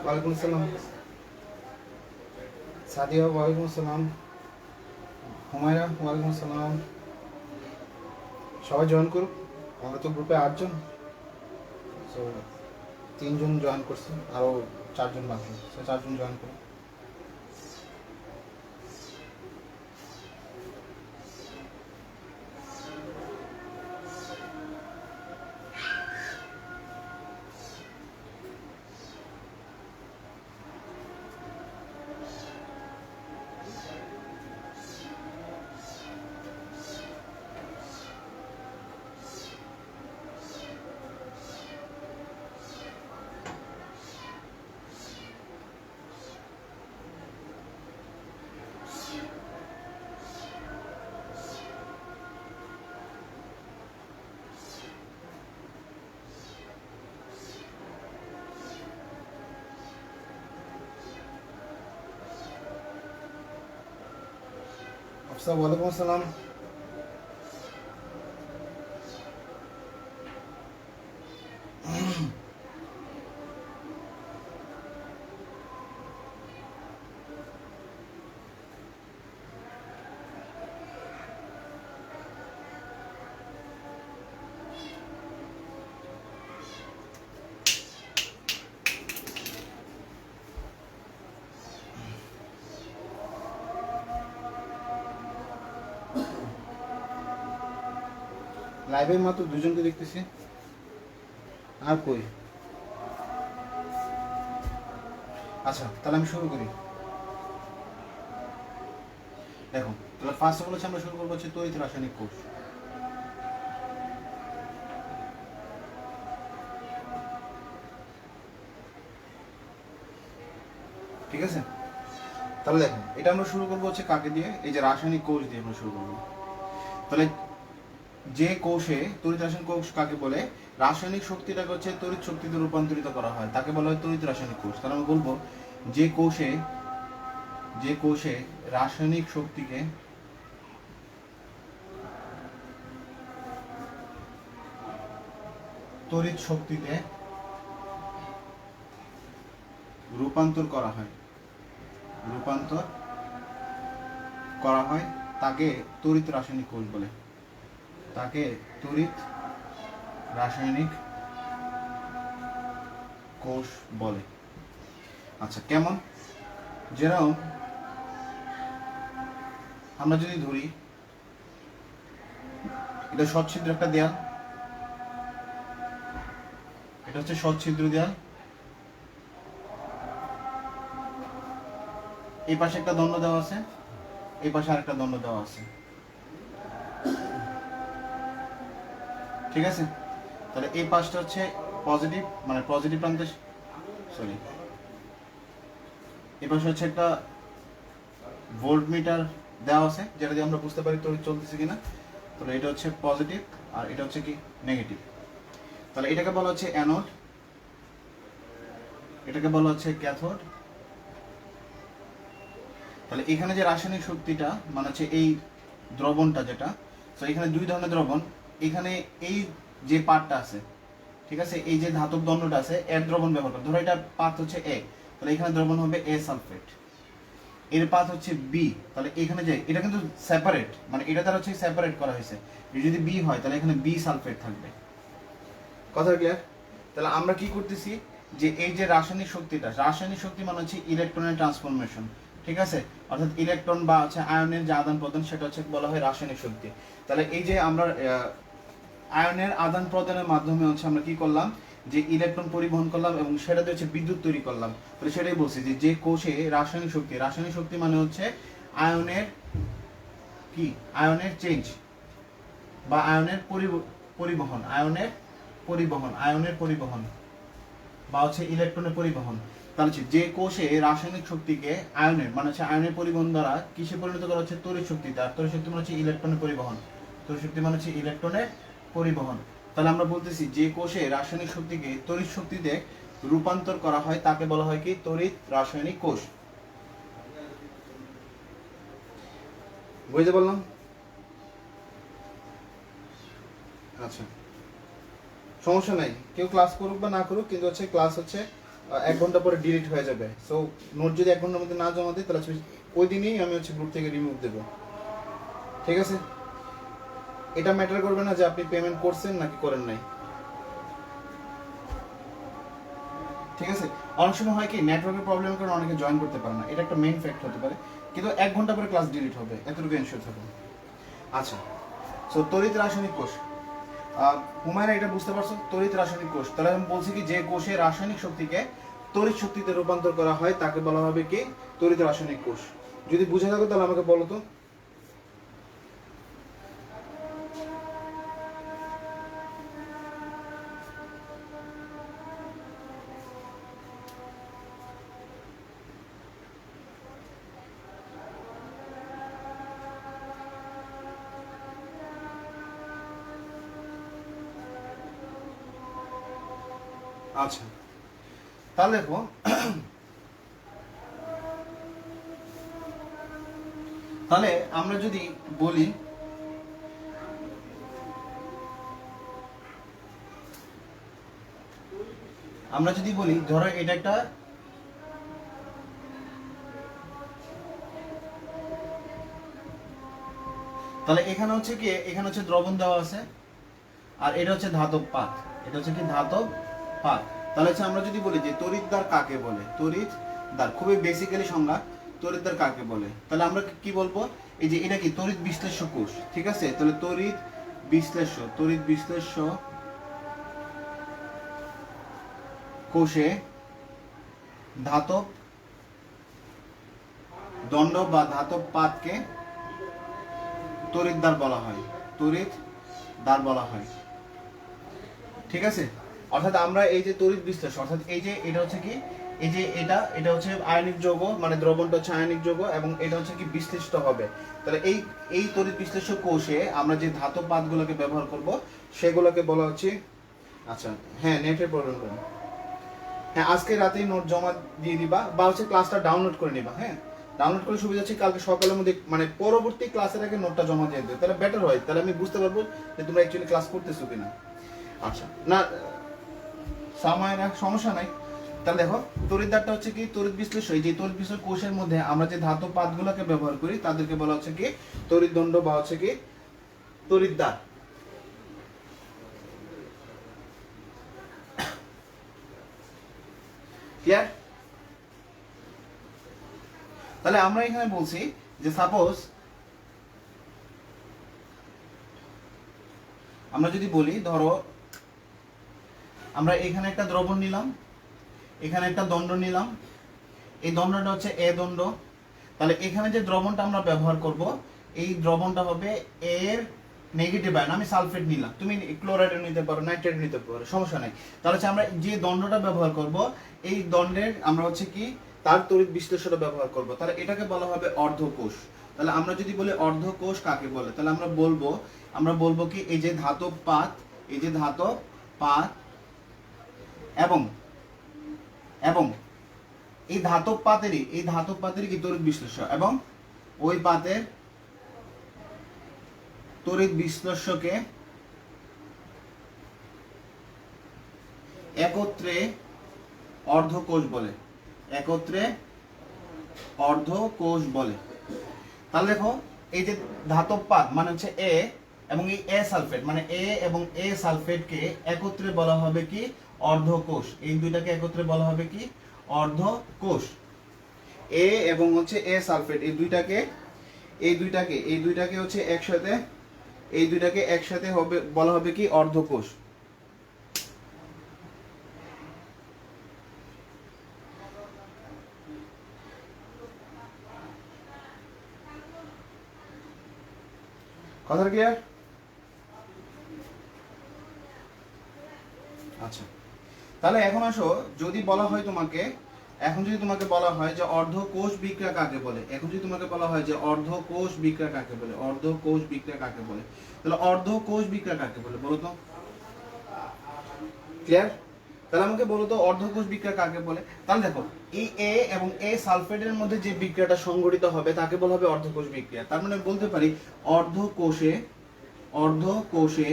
ওয়ালাইকুম আসসালাম। সাদিয়া ওয়ালাইকুম আসসালাম। হুমায়রা ওয়ালাইকুম আসসালাম। সবাই জয়েন করুক। আমরা তো গ্রুপে 8 জন, সো 3 জন জয়েন করছে, আরও 4 জন বাকি, সো 4 জন জয়েন করুক। আফসা ওয়ালাইকুম আসসালাম। লাইভে মাত্র 2 জনকে দেখতেছি, আর কই? আচ্ছা, তাহলে আমি শুরু করি। দেখো, তাহলে ফার্স্ট বলেছে আমরা শুরু করবো হচ্ছে তড়িৎ রাসায়নিক কোষ। ঠিক আছে, তাহলে দেখো, এটা আমরা শুরু করবো হচ্ছে কাকে দিয়ে? এই যে রাসায়নিক কোষ দিয়ে আমরা শুরু করবো। তাহলে যে কোষে তড়িৎ রাসায়নিক কোষ কাকে বলে? রাসায়নিক শক্তিটাকে হচ্ছে তড়িৎ শক্তিতে রূপান্তরিত করা হয়, তাকে বলা হয় তড়িৎ রাসায়নিক কোষ। তাহলে আমরা বলবো যে কোষে রাসায়নিক শক্তিকে তড়িৎ শক্তিতে রূপান্তর করা হয় তাকে তড়িৎ রাসায়নিক কোষ বলে। তাকে তড়িৎ রাসায়নিক কোষ বলে। আচ্ছা, কেমন? যেরকম আমরা যদি ধরি এটা সচ্ছিদ্র একটা দেয়াল, এটা হচ্ছে সচ্ছিদ্র দেয়াল, এই পাশে একটা দণ্ড দেওয়া আছে, এই পাশে আরেকটা দণ্ড দেওয়া আছে। ঠিক আছে, তাহলে এই পাশটা হচ্ছে পজিটিভ, মানে পজিটিভ প্রান্তে, সরি, এই পাশে হচ্ছে একটা ভোল্টমিটার দেওয়া আছে, যেটা দিয়ে আমরা বুঝতে পারি তড়িৎ চলতেছে কিনা। তাহলে এটা হচ্ছে পজিটিভ আর এটা হচ্ছে কি নেগেটিভ। তাহলে এটাকে বলা হচ্ছে অ্যানোড, এটাকে বলা হচ্ছে ক্যাথোড। তাহলে এখানে যে রাসায়নিক শক্তিটা মানে হচ্ছে এই দ্রবণটা যেটা, তো এখানে 2 ধরনের দ্রবণ। এখানে এই যে পাতটা আছে, ঠিক আছে, এই যে ধাতব দণ্ডটা আছে, এর দ্রবণ ব্যবহার করে। ধরো এটা পাত হচ্ছে এ, তাহলে এখানে দ্রবণ হবে এ সালফেট। এর পাত হচ্ছে বি, তাহলে এখানে যে এটা কিন্তু সেপারেট, মানে এটা দ্বারা হচ্ছে সেপারেট করা হয়েছে। যদি বি হয় তাহলে এখানে বি সালফেট থাকবে। কথা ক্লিয়ার? তাহলে আমরা কি করতেছি, যে এই যে রাসায়নিক শক্তি মানে হচ্ছে ইলেকট্রনের ট্রান্সফরমেশন। ঠিক আছে, অর্থাৎ ইলেকট্রন বা হচ্ছে আয়নের যে আদান প্রদান, সেটা হচ্ছে বলা হয় রাসায়নিক শক্তি। তাহলে এই যে আমরা আয়নের আদান প্রদানের মাধ্যমে হচ্ছে আমরা কি করলাম, যে ইলেকট্রন পরিবহন করলাম এবং সেটাতে হচ্ছে বিদ্যুৎ তৈরি করলাম। তাহলে সেটাই বলছি যে কোষে রাসায়নিক শক্তি মানে হচ্ছে আয়নের কি, আয়নের চেঞ্জ বা আয়নের পরিবহন বা হচ্ছে ইলেকট্রনের পরিবহন। তাহলে যে কোষে রাসায়নিক শক্তিকে আয়নের মানে হচ্ছে আয়নের পরিবহন দ্বারা কিসে পরিণত করা হচ্ছে? তড়িৎ শক্তিতে। আর তড়িৎ শক্তি মানে হচ্ছে ইলেকট্রনের পরিবহন। তড়িৎ শক্তি মানে হচ্ছে ইলেকট্রনের পরিবহন। তাহলে আমরা বলতেছি যে কোষে রাসায়নিক শক্তিকে তড়িৎ শক্তিতে রূপান্তর করা হয় তাকে বলা হয় কি? তড়িৎ রাসায়নিক কোষ। বুঝতে পারলাম? আচ্ছা, সমস্যা নাই, কেউ ক্লাস করুক বা না করুক, কিন্তু হচ্ছে ক্লাস হচ্ছে 1 ঘন্টা পরে ডিলিট হয়ে যাবে। সো নোট যদি 1 ঘন্টার মধ্যে না জমা দিই তাহলে ওই দিনই আমি গ্রুপ থেকে রিমুভ দেবো, ঠিক আছে? এটা ম্যাটার করবে না যে আপনি পেমেন্ট করছেন নাকি করেন নাই, ঠিক আছে? অনেক সময় হয় কি নেটওয়ার্কের প্রবলেমের কারণে অনেকে জয়েন করতে পারে না, এটা একটা মেইন ফ্যাক্ট হতে পারে, কিন্তু 1 ঘন্টা পরে ক্লাস ডিলিট হবে, এতটুকু এনশিওর থাকুন। আচ্ছা, সো তড়িৎ রাসায়নিক কোষ, হুমায়রা এটা বুঝতে পারছো? তড়িৎ রাসায়নিক কোষ, তাহলে আমি বলছি কি যে কোষে রাসায়নিক শক্তিকে তড়িৎ শক্তিতে রূপান্তর করা হয় তাকে বলা হবে কি তড়িৎ রাসায়নিক কোষ। যদি বুঝে থাকো তাহলে আমাকে বলো তো। আচ্ছা, তাহলে দেখো তাহলে আমরা যদি বলি ধরো এটা একটা তাহলে এখানে হচ্ছে কি এখানে হচ্ছে দ্রবণ দেওয়া আছে আর এটা হচ্ছে ধাতব পাত, এটা হচ্ছে কি ধাতব পাত। তাহলে হচ্ছে আমরা যদি বলি যে তড়িৎদ্বার কাকে বলে, তড়িৎদ্বার খুবই বেসিক্যালি সংজ্ঞা, তড়িৎদ্বার কাকে বলে, তাহলে আমরা কি বলবো এই যে এটা কি তড়িৎ বিশ্লেষ্য কোষ, ঠিক আছে? তাহলে তড়িৎ বিশ্লেষ্য কোষে ধাতব দণ্ড বা ধাতব পাতকে তড়িৎদ্বার বলা হয়, তড়িৎদ্বার বলা হয়, ঠিক আছে? অর্থাৎ আমরা এই যে তড়িৎ বিশ্লেষণ, অর্থাৎ এই যে এটা হচ্ছে কি এই যে এটা হচ্ছে আয়নিক যৌগ, মানে দ্রবণটা হচ্ছে আয়নিক যৌগ এবং এটা হচ্ছে কি বিশ্লিষ্ট হবে। তাহলে এই তড়িৎ বিশ্লেষক কোষে আমরা যে ধাতব পাতগুলোকে ব্যবহার করব সেগুলোকে বলা হচ্ছে, আচ্ছা হ্যাঁ নেটের প্রবলেম করুন, হ্যাঁ আজকে রাতেই নোট জমা দিয়ে দিবা বা হচ্ছে ক্লাসটা ডাউনলোড করে নিবা। হ্যাঁ, ডাউনলোড করে সুবিধা হচ্ছে কালকে সকালের মধ্যে মানে পরবর্তী ক্লাসের আগে নোটটা জমা দিয়ে দেবে, তাহলে বেটার হয়, তাহলে আমি বুঝতে পারবো যে তোমরা অ্যাকচুয়ালি ক্লাস করতেছো কিনা। আচ্ছা, না সময়ের সমস্যা নাই। তাহলে দেখো তড়িৎদ্বারটা হচ্ছে কি তড়িৎ বিশ্লেষণ, এই যে তড়িৎ বিশ্লেষণ কোষের মধ্যে আমরা যে ধাতব পাতগুলোকে ব্যবহার করি তাদেরকে বলা হচ্ছে কি তড়িৎ দণ্ড বা হচ্ছে কি তড়িৎদ্বার। ক্লিয়ার? তাহলে আমরা এখানে বলছি যে সাপোজ আমরা যদি বলি ধরো আমরা এখানে একটা দ্রবণ নিলাম, এখানে একটা দণ্ড নিলাম, এই দণ্ডটা হচ্ছে এ দণ্ড, তাহলে এখানে যে দ্রবণটা আমরা ব্যবহার করব এই দ্রবণটা হবে এর নেগেটিভ আয়ন, আমি সালফেট নিলাম, তুমি ক্লোরাইড নিতে পারো, নাইট্রেট নিতে পারো, সমস্যা নাই। তাহলে হচ্ছে আমরা যে দণ্ডটা ব্যবহার করব এই দণ্ডের আমরা হচ্ছে কি তার তড়িৎ বিশ্লেষণটা ব্যবহার করব, তাহলে এটাকে বলা হবে অর্ধকোষ। তাহলে আমরা যদি বলি অর্ধকোষ কাকে বলে, তাহলে আমরা বলবো কি এই যে ধাতব পাত, এই যে ধাতব পাত এবং এই ধাতব পাতেরই কি তড়িৎ বিশ্লেষ্য এবং ওই পাতের তড়িৎ বিশ্লেষ্যকে একত্রে অর্ধকোষ বলে, তাহলে দেখো এই যে ধাতব পাত মানে হচ্ছে এ এবং এই এ সালফেট মানে এ এবং এ সালফেটকে একত্রে বলা হবে কি অর্ধকোষ, এই দুইটাকে একত্রে বলা হবে কি অর্ধকোষ। এ এবং হচ্ছে এ সালফেট এই দুইটাকে হচ্ছে একসাথে হবে বলা হবে কি অর্ধকোষ। কথা ক্লিয়ার? আচ্ছা, তাহলে এখন আসো যদি বলা হয় তোমাকে যে অর্ধকোষ বিক্রিয়া কাকে বলে, তাহলে অর্ধকোষ বিক্রিয়া কাকে বলে বলো তো? ক্লিয়ার? তাহলে আমাকে বলো তো অর্ধকোষ বিক্রিয়া কাকে বলে। তাহলে দেখো এই এ এবং এ সালফেটের মধ্যে যে বিক্রিয়াটা সংঘটিত হবে তাকে বলা হবে অর্ধকোষ বিক্রিয়া। তার মানে বলতে পারি অর্ধকোষে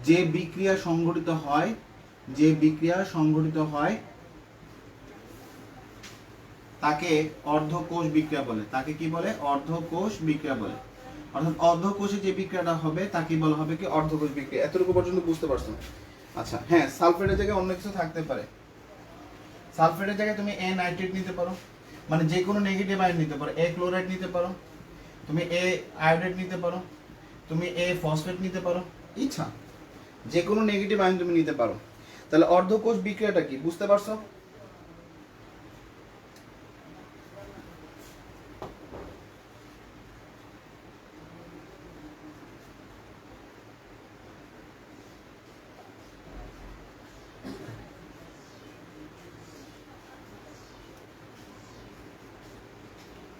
যে বিক্রিয়া সংঘটিত হয় তাকে অর্ধকোষ বিক্রিয়া বলে। তাকে কি বলে? অর্ধকোষ বিক্রিয়া বলে। অর্থাৎ অর্ধকোষে যে বিক্রিয়াটা হবে তাকে বলা হবে কি? অর্ধকোষ বিক্রিয়া। এতটুকু পর্যন্ত বুঝতে পারছো? আচ্ছা, হ্যাঁ, সালফেটের জায়গায় অন্য কিছু থাকতে পারে। সালফেটের জায়গায় তুমি এ নাইট্রেট নিতে পারো, মানে যে কোনো নেগেটিভ আয়ন নিতে পারো। এ ক্লোরাইড নিতে পারো, তুমি এ আয়োডাইড নিতে পারো, তুমি এ ফসফেট নিতে পারো, ইচ্ছা যে কোনো নেগেটিভ আয়ন তুমি নিতে পারো। তাহলে অর্ধকোষ বিক্রিয়াটা কি বুঝতে পারছো?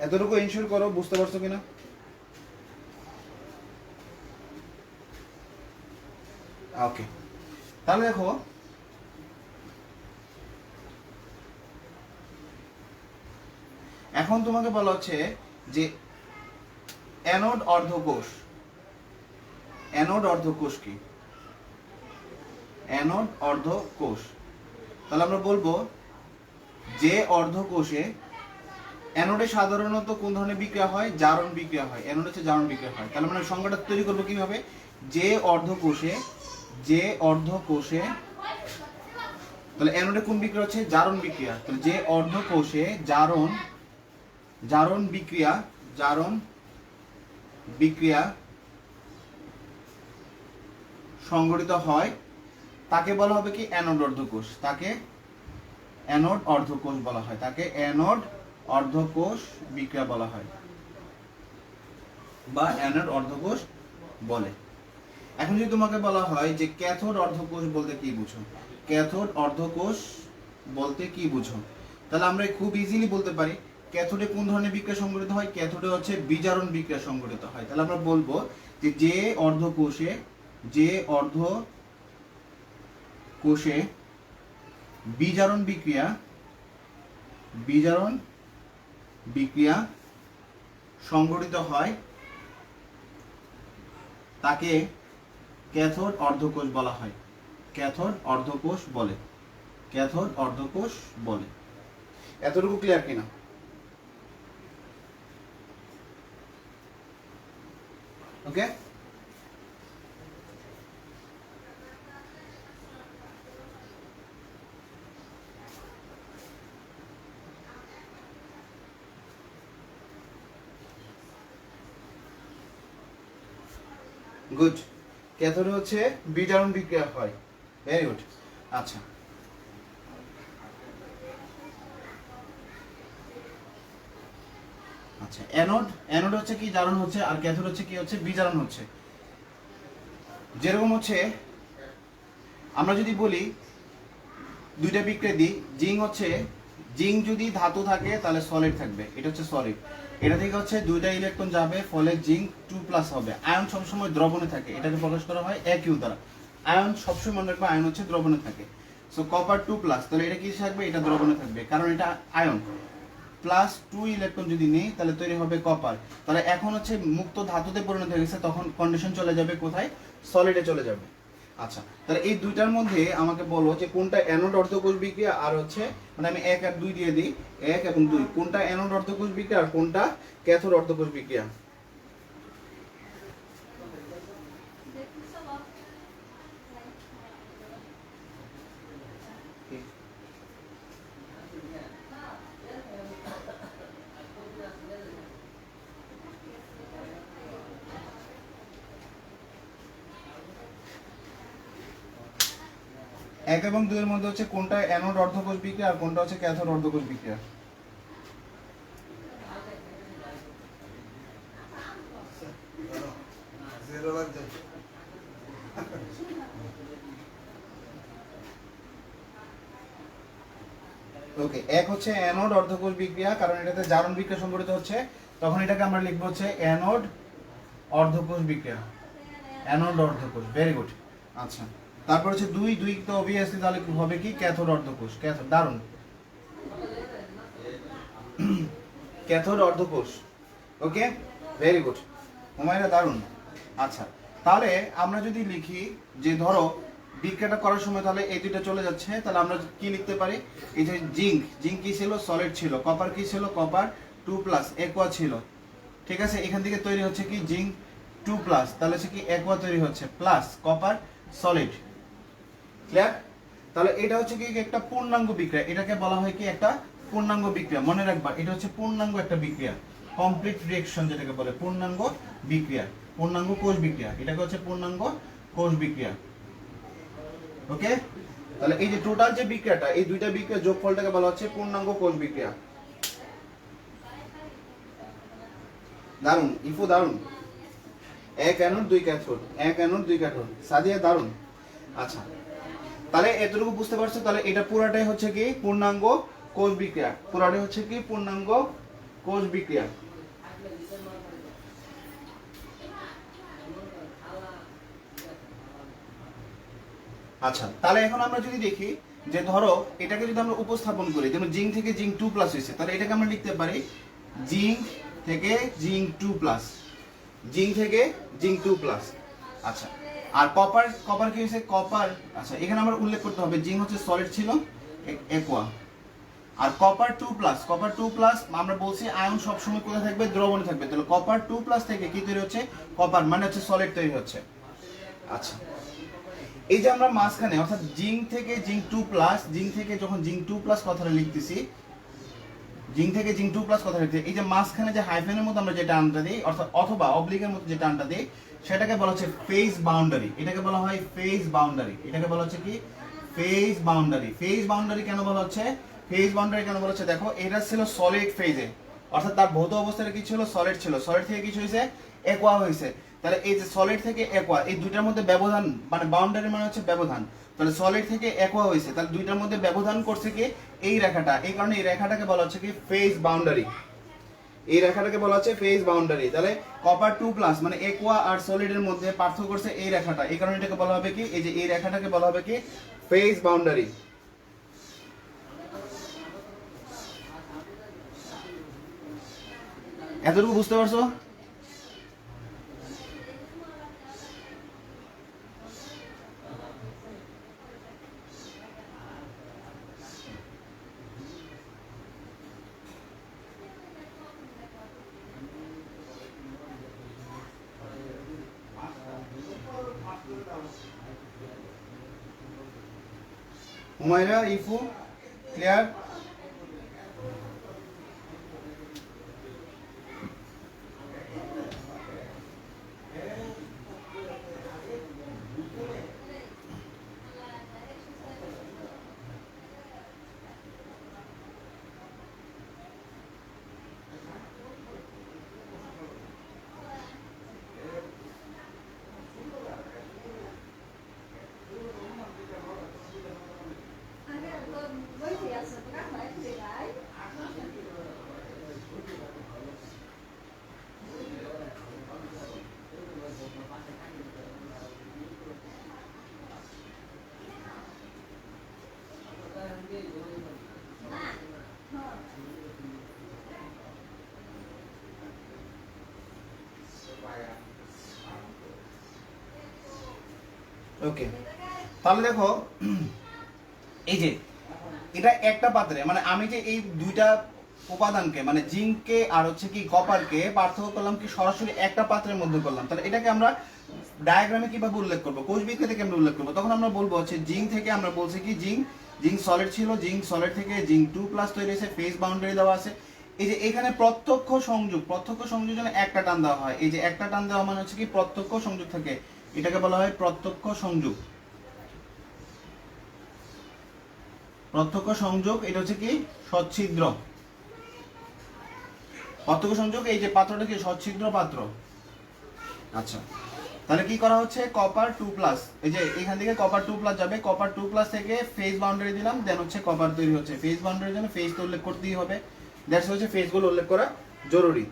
এতটুকু ইনশিওর করো বুঝতে পারছো কিনা। ওকে, তাহলে দেখো এখন তোমাকে বলা হচ্ছে যে অ্যানোড অর্ধকোষ। অ্যানোড অর্ধকোষ কি? অ্যানোড অর্ধকোষ, তাহলে আমরা বলবো যে অর্ধকোষে অ্যানোডে সাধারণত কোন ধরনের বিক্রিয়া হয়? জারণ বিক্রিয়া হয়। অ্যানোড হচ্ছে জারণ বিক্রিয়া হয়। তাহলে আমরা সংজ্ঞাটা তৈরি করবো কিভাবে? যে অর্ধকোষে, যে অর্ধকোষে, তাহলে অ্যানোডে কোন বিক্রিয়া হচ্ছে? জারণ বিক্রিয়া। তাহলে যে অর্ধকোষে জারণ, জারণ বিক্রিয়া, জারণ বিক্রিয়া সংঘটিত হয় তাকে বলা হবে কি? অ্যানোড অর্ধকোষ। তাকে অ্যানোড অর্ধকোষ বলা হয়। তাকে অ্যানোড অর্ধকোষ বিক্রিয়া বলা হয় বা অ্যানোড অর্ধকোষ বলে। এখন যদি তোমাকে বলা হয় যে ক্যাথোড অর্ধকোষ বলতে কি বুঝো? ক্যাথোড অর্ধকোষ বলতে কি বুঝো? তাহলে আমরা খুব ইজিলি বলতে পারি ক্যাথোডে কোন ধরনের বিক্রিয়া সংঘটিত হয়? ক্যাথোডে হচ্ছে বিজারণ বিক্রিয়া সংঘটিত হয়। তাহলে আমরা বলবো যে যে অর্ধকোষে, যে অর্ধকোষে বিজারণ বিক্রিয়া, বিজারণ বিক্রিয়া সংঘটিত হয় তাকে ক্যাথোড অর্ধকোষ বলা হয়। ক্যাথোড অর্ধকোষ বলে। ক্যাথোড অর্ধকোষ বলে। এতটুকু ক্লিয়ার কিনা? ওকে, গুড। ক্যাথোডে হচ্ছে বিজারণ বিক্রিয়া হয়। Very good. আচ্ছা, আচ্ছা, অ্যানোড, অ্যানোড হচ্ছে কি? জারণ হচ্ছে। আর ক্যাথোড হচ্ছে কি? হচ্ছে বিজারণ হচ্ছে। যেরকম হচ্ছে আমরা যদি বলি দুইটা বিক্রিয়া দিই, জিঙ্ক হচ্ছে, জিঙ্ক যদি ধাতু থাকে তাহলে সলিড থাকবে, এটা হচ্ছে সলিড। এটা থেকে হচ্ছে দুইটা ইলেকট্রন যাবে, ফলে জিঙ্ক 2+ হবে। আয়ন সবসময় দ্রবণে থাকে, এটাকে প্রকাশ করা হয় AQ দ্বারা। আয়ন সবসময় মনে রাখবে, আয়ন হচ্ছে দ্রবণে থাকে। সো কপার 2+, তাহলে এটা কি থাকবে? এটা দ্রবণে থাকবে, কারণ এটা আয়ন। +2 ইলেকট্রন যদি নেই তাহলে তৈরি হবে কপার। তাহলে এখন হচ্ছে মুক্ত ধাতুতে পরিণত হয়ে গেছে, তখন কন্ডিশন চলে যাবে কোথায়? সলিডে চলে যাবে। আচ্ছা, তাহলে এই দুইটার মধ্যে আমাকে বলো যে কোনটা অ্যানোড অর্ধকোষ বিক্রিয়া আর হচ্ছে, মানে আমি 1 আর 2 দিয়ে দিই, 1 এবং 2, কোনটা অ্যানোড অর্ধকোষ বিক্রিয়া আর কোনটা ক্যাথোড অর্ধকোষ বিক্রিয়া? এক এবং 2 এর মধ্যে হচ্ছে কোনটা অ্যানোড অর্ধকোষ বিক্রিয়া আর কোনটা হচ্ছে ক্যাথোড অর্ধকোষ বিক্রিয়া? ওকে, এক হচ্ছে অ্যানোড অর্ধকোষ বিক্রিয়া, কারণ এটাতে জারণ বিক্রিয়া সংঘটিত হচ্ছে, তখন এটাকে আমরা লিখবো হচ্ছে অ্যানোড অর্ধকোষ বিক্রিয়া। অ্যানোড অর্ধকোষ, ভেরি গুড। আচ্ছা, তারপর হচ্ছে 2, 2 তো অবভিয়াসলি তাহলে হবে কি? ক্যাথোড অর্ধকোষ। ক্যাথোড, দারুণ। ক্যাথোড অর্ধকোষ, ওকে, ভেরি গুড হুমায়রা, দারুণ। আচ্ছা, তাহলে আমরা যদি লিখি যে ধরো বিক্রিয়াটা করার সময় তাহলে এই দুইটা চলে যাচ্ছে, তাহলে আমরা কি লিখতে পারি, এই যে জিঙ্ক, জিঙ্ক কি ছিল, সলিড ছিল, কপার কি ছিল, কপার 2+ একোয়া ছিল, ঠিক আছে। এখান থেকে তৈরি হচ্ছে কি জিঙ্ক 2+, তাহলে হচ্ছে কি একোয়া তৈরি হচ্ছে প্লাস কপার সলিড। ক্লিয়ার? তাহলে এটা হচ্ছে কি একটা পূর্ণাঙ্গ বিক্রিয়া, এটাকে বলা হয় কি একটা পূর্ণাঙ্গ বিক্রিয়া। মনে রাখবা এটা হচ্ছে পূর্ণাঙ্গ একটা বিক্রিয়া, কমপ্লিট রিঅ্যাকশন যেটাকে বলে পূর্ণাঙ্গ বিক্রিয়া, পূর্ণাঙ্গ কোষ বিক্রিয়া, এটাকে হচ্ছে পূর্ণাঙ্গ কোষ বিক্রিয়া। ওকে, তাহলে এই যে টোটাল যে বিক্রিয়াটা, এই দুইটা বিক্রিয়ার যোগফলটাকে বলা হচ্ছে পূর্ণাঙ্গ কোষ বিক্রিয়া। দারুন ইফু, দারুন। এক অ্যানোড দুই ক্যাথোড, এক অ্যানোড দুই ক্যাথোড, সাদিয়া দারুন। আচ্ছা, তাহলে এতটুকু বুঝতে পারছো, তাহলে এটা পুরাটাই হচ্ছে কি পূর্ণাঙ্গ কোষ বিক্রিয়া, পুরাটাই হচ্ছে কি পূর্ণাঙ্গ কোষ বিক্রিয়া। আচ্ছা, তাহলে এখন আমরা যদি দেখি যে ধরো এটাকে যদি আমরা উপস্থাপন করি, যেমন জিঙ্ক থেকে জিঙ্ক 2+ হয়েছে, তাহলে এটাকে আমরা লিখতে পারি জিঙ্ক থেকে জিঙ্ক 2+, জিঙ্ক থেকে জিঙ্ক 2+। আচ্ছা, আর কপার, কপার কি হয়েছে, কপার, আচ্ছা এখানে আমরা উল্লেখ করতে হবে জিঙ্ক হচ্ছে সলিড ছিল একোয়া, আর কপার 2+, কপার 2+ আমরা বলছি আয়ন সবসময় কোথায় থাকবে, দ্রবণে থাকবে, তাহলে কপার 2+ থেকে কি তৈরি হচ্ছে, কপার মানে হচ্ছে সলিড তৈরি হচ্ছে। আচ্ছা, এই যে আমরা মাঝখানে অর্থাৎ জিঙ্ক থেকে জিঙ্ক 2+, জিঙ্ক থেকে যখন জিঙ্ক 2+ কথাটা লিখতেছি, জিঙ্ক থেকে জিঙ্ক 2+ কথা লিখতেছি, এই যে মাঝখানে যে হাইফেনের মধ্যে আমরা যে টার্মটা দিই, অর্থাৎ অথবা অবলিগের মধ্যে যে টার্মটা দিই, সেটাকে বলা হচ্ছে ফেজ বাউন্ডারি, এটাকে বলা হয় ফেজ বাউন্ডারি, এটাকে বলা হচ্ছে কি ফেজ বাউন্ডারি। ফেজ বাউন্ডারি কেন বলা হচ্ছে, ফেজ বাউন্ডারি কেন বলা হচ্ছে, দেখো এটা ছিল সলিড ফেজে, অর্থাৎ তার ভৌত অবস্থাটা কি ছিল, সলিড ছিল, সলিড থেকে কিছু হয়েছে, একোয়া হয়েছে। তাহলে এই যে সলিড থেকে একোয়া, এই দুইটার মধ্যে ব্যবধান, মানে বাউন্ডারি মানে হচ্ছে ব্যবধান, তাহলে সলিড থেকে একোয়া হয়েছে, তাহলে দুইটার মধ্যে ব্যবধান করছে কি এই রেখাটা, এই কারণে এই রেখাটাকে বলা হচ্ছে কি ফেজ বাউন্ডারি, এই রেখাটাকে বলা হচ্ছে ফেজ বাউন্ডারি। তাহলে কপার 2+ মানে একোয়া আর সলিডের মধ্যে পার্থক্য করছে এই রেখাটা, এই কারণে এটাকে বলা হবে কি, এই যে এই রেখাটাকে বলা হবে কি ফেজ বাউন্ডারি। এতটুকু বুঝতে পারছো? হুমায়রা, ইফু, ক্লিয়ার? ওকে, তাহলে দেখো এই যে এটা একটা পাত্রে, মানে আমি যে এই দুইটা উপাদানকে মানে জিঙ্ককে আর হচ্ছে কি কপারকে পার্থক্য করলাম কি সরাসরি একটা পাত্রের মধ্যে করলাম, তাহলে এটাকে আমরা ডায়াগ্রামে কিভাবে উল্লেখ করবো, কোষ বিক্রিয়া থেকে আমরা উল্লেখ করবো, তখন আমরা বলবো হচ্ছে জিঙ্ক থেকে আমরা বলছি কি জিঙ্ক, জিঙ্ক সলিড ছিল, জিঙ্ক সলিড থেকে জিঙ্ক 2+ তৈরি হয়েছে, ফেজ বাউন্ডারি দেওয়া আছে। এই যে এখানে প্রত্যক্ষ সংযোগ, প্রত্যক্ষ সংযোগের জন্য একটা টান দেওয়া হয়, এই যে একটা টান দেওয়া মানে হচ্ছে কি প্রত্যক্ষ সংযোগ থাকে, এটাকে বলা হয় প্রত্যক্ষ সংযোগ। প্রত্যক্ষ সংযোগ এটা হচ্ছে কি সচ্ছিদ্র, প্রত্যক্ষ সংযোগ, এই যে পাত্রটা কি সচ্ছিদ্র পাত্র। আচ্ছা, তাহলে কি করা হচ্ছে, কপার 2+, এই যে এখান থেকে কপার 2+ যাবে, কপার 2+ থেকে ফেজ বাউন্ডারি দিলাম, দেন হচ্ছে কপার তৈরি হচ্ছে। ফেজ বাউন্ডারির জন্য ফেজ তো উল্লেখ করতেই হবে, দ্যাটস হচ্ছে ফেজগুলো উল্লেখ করা জরুরি।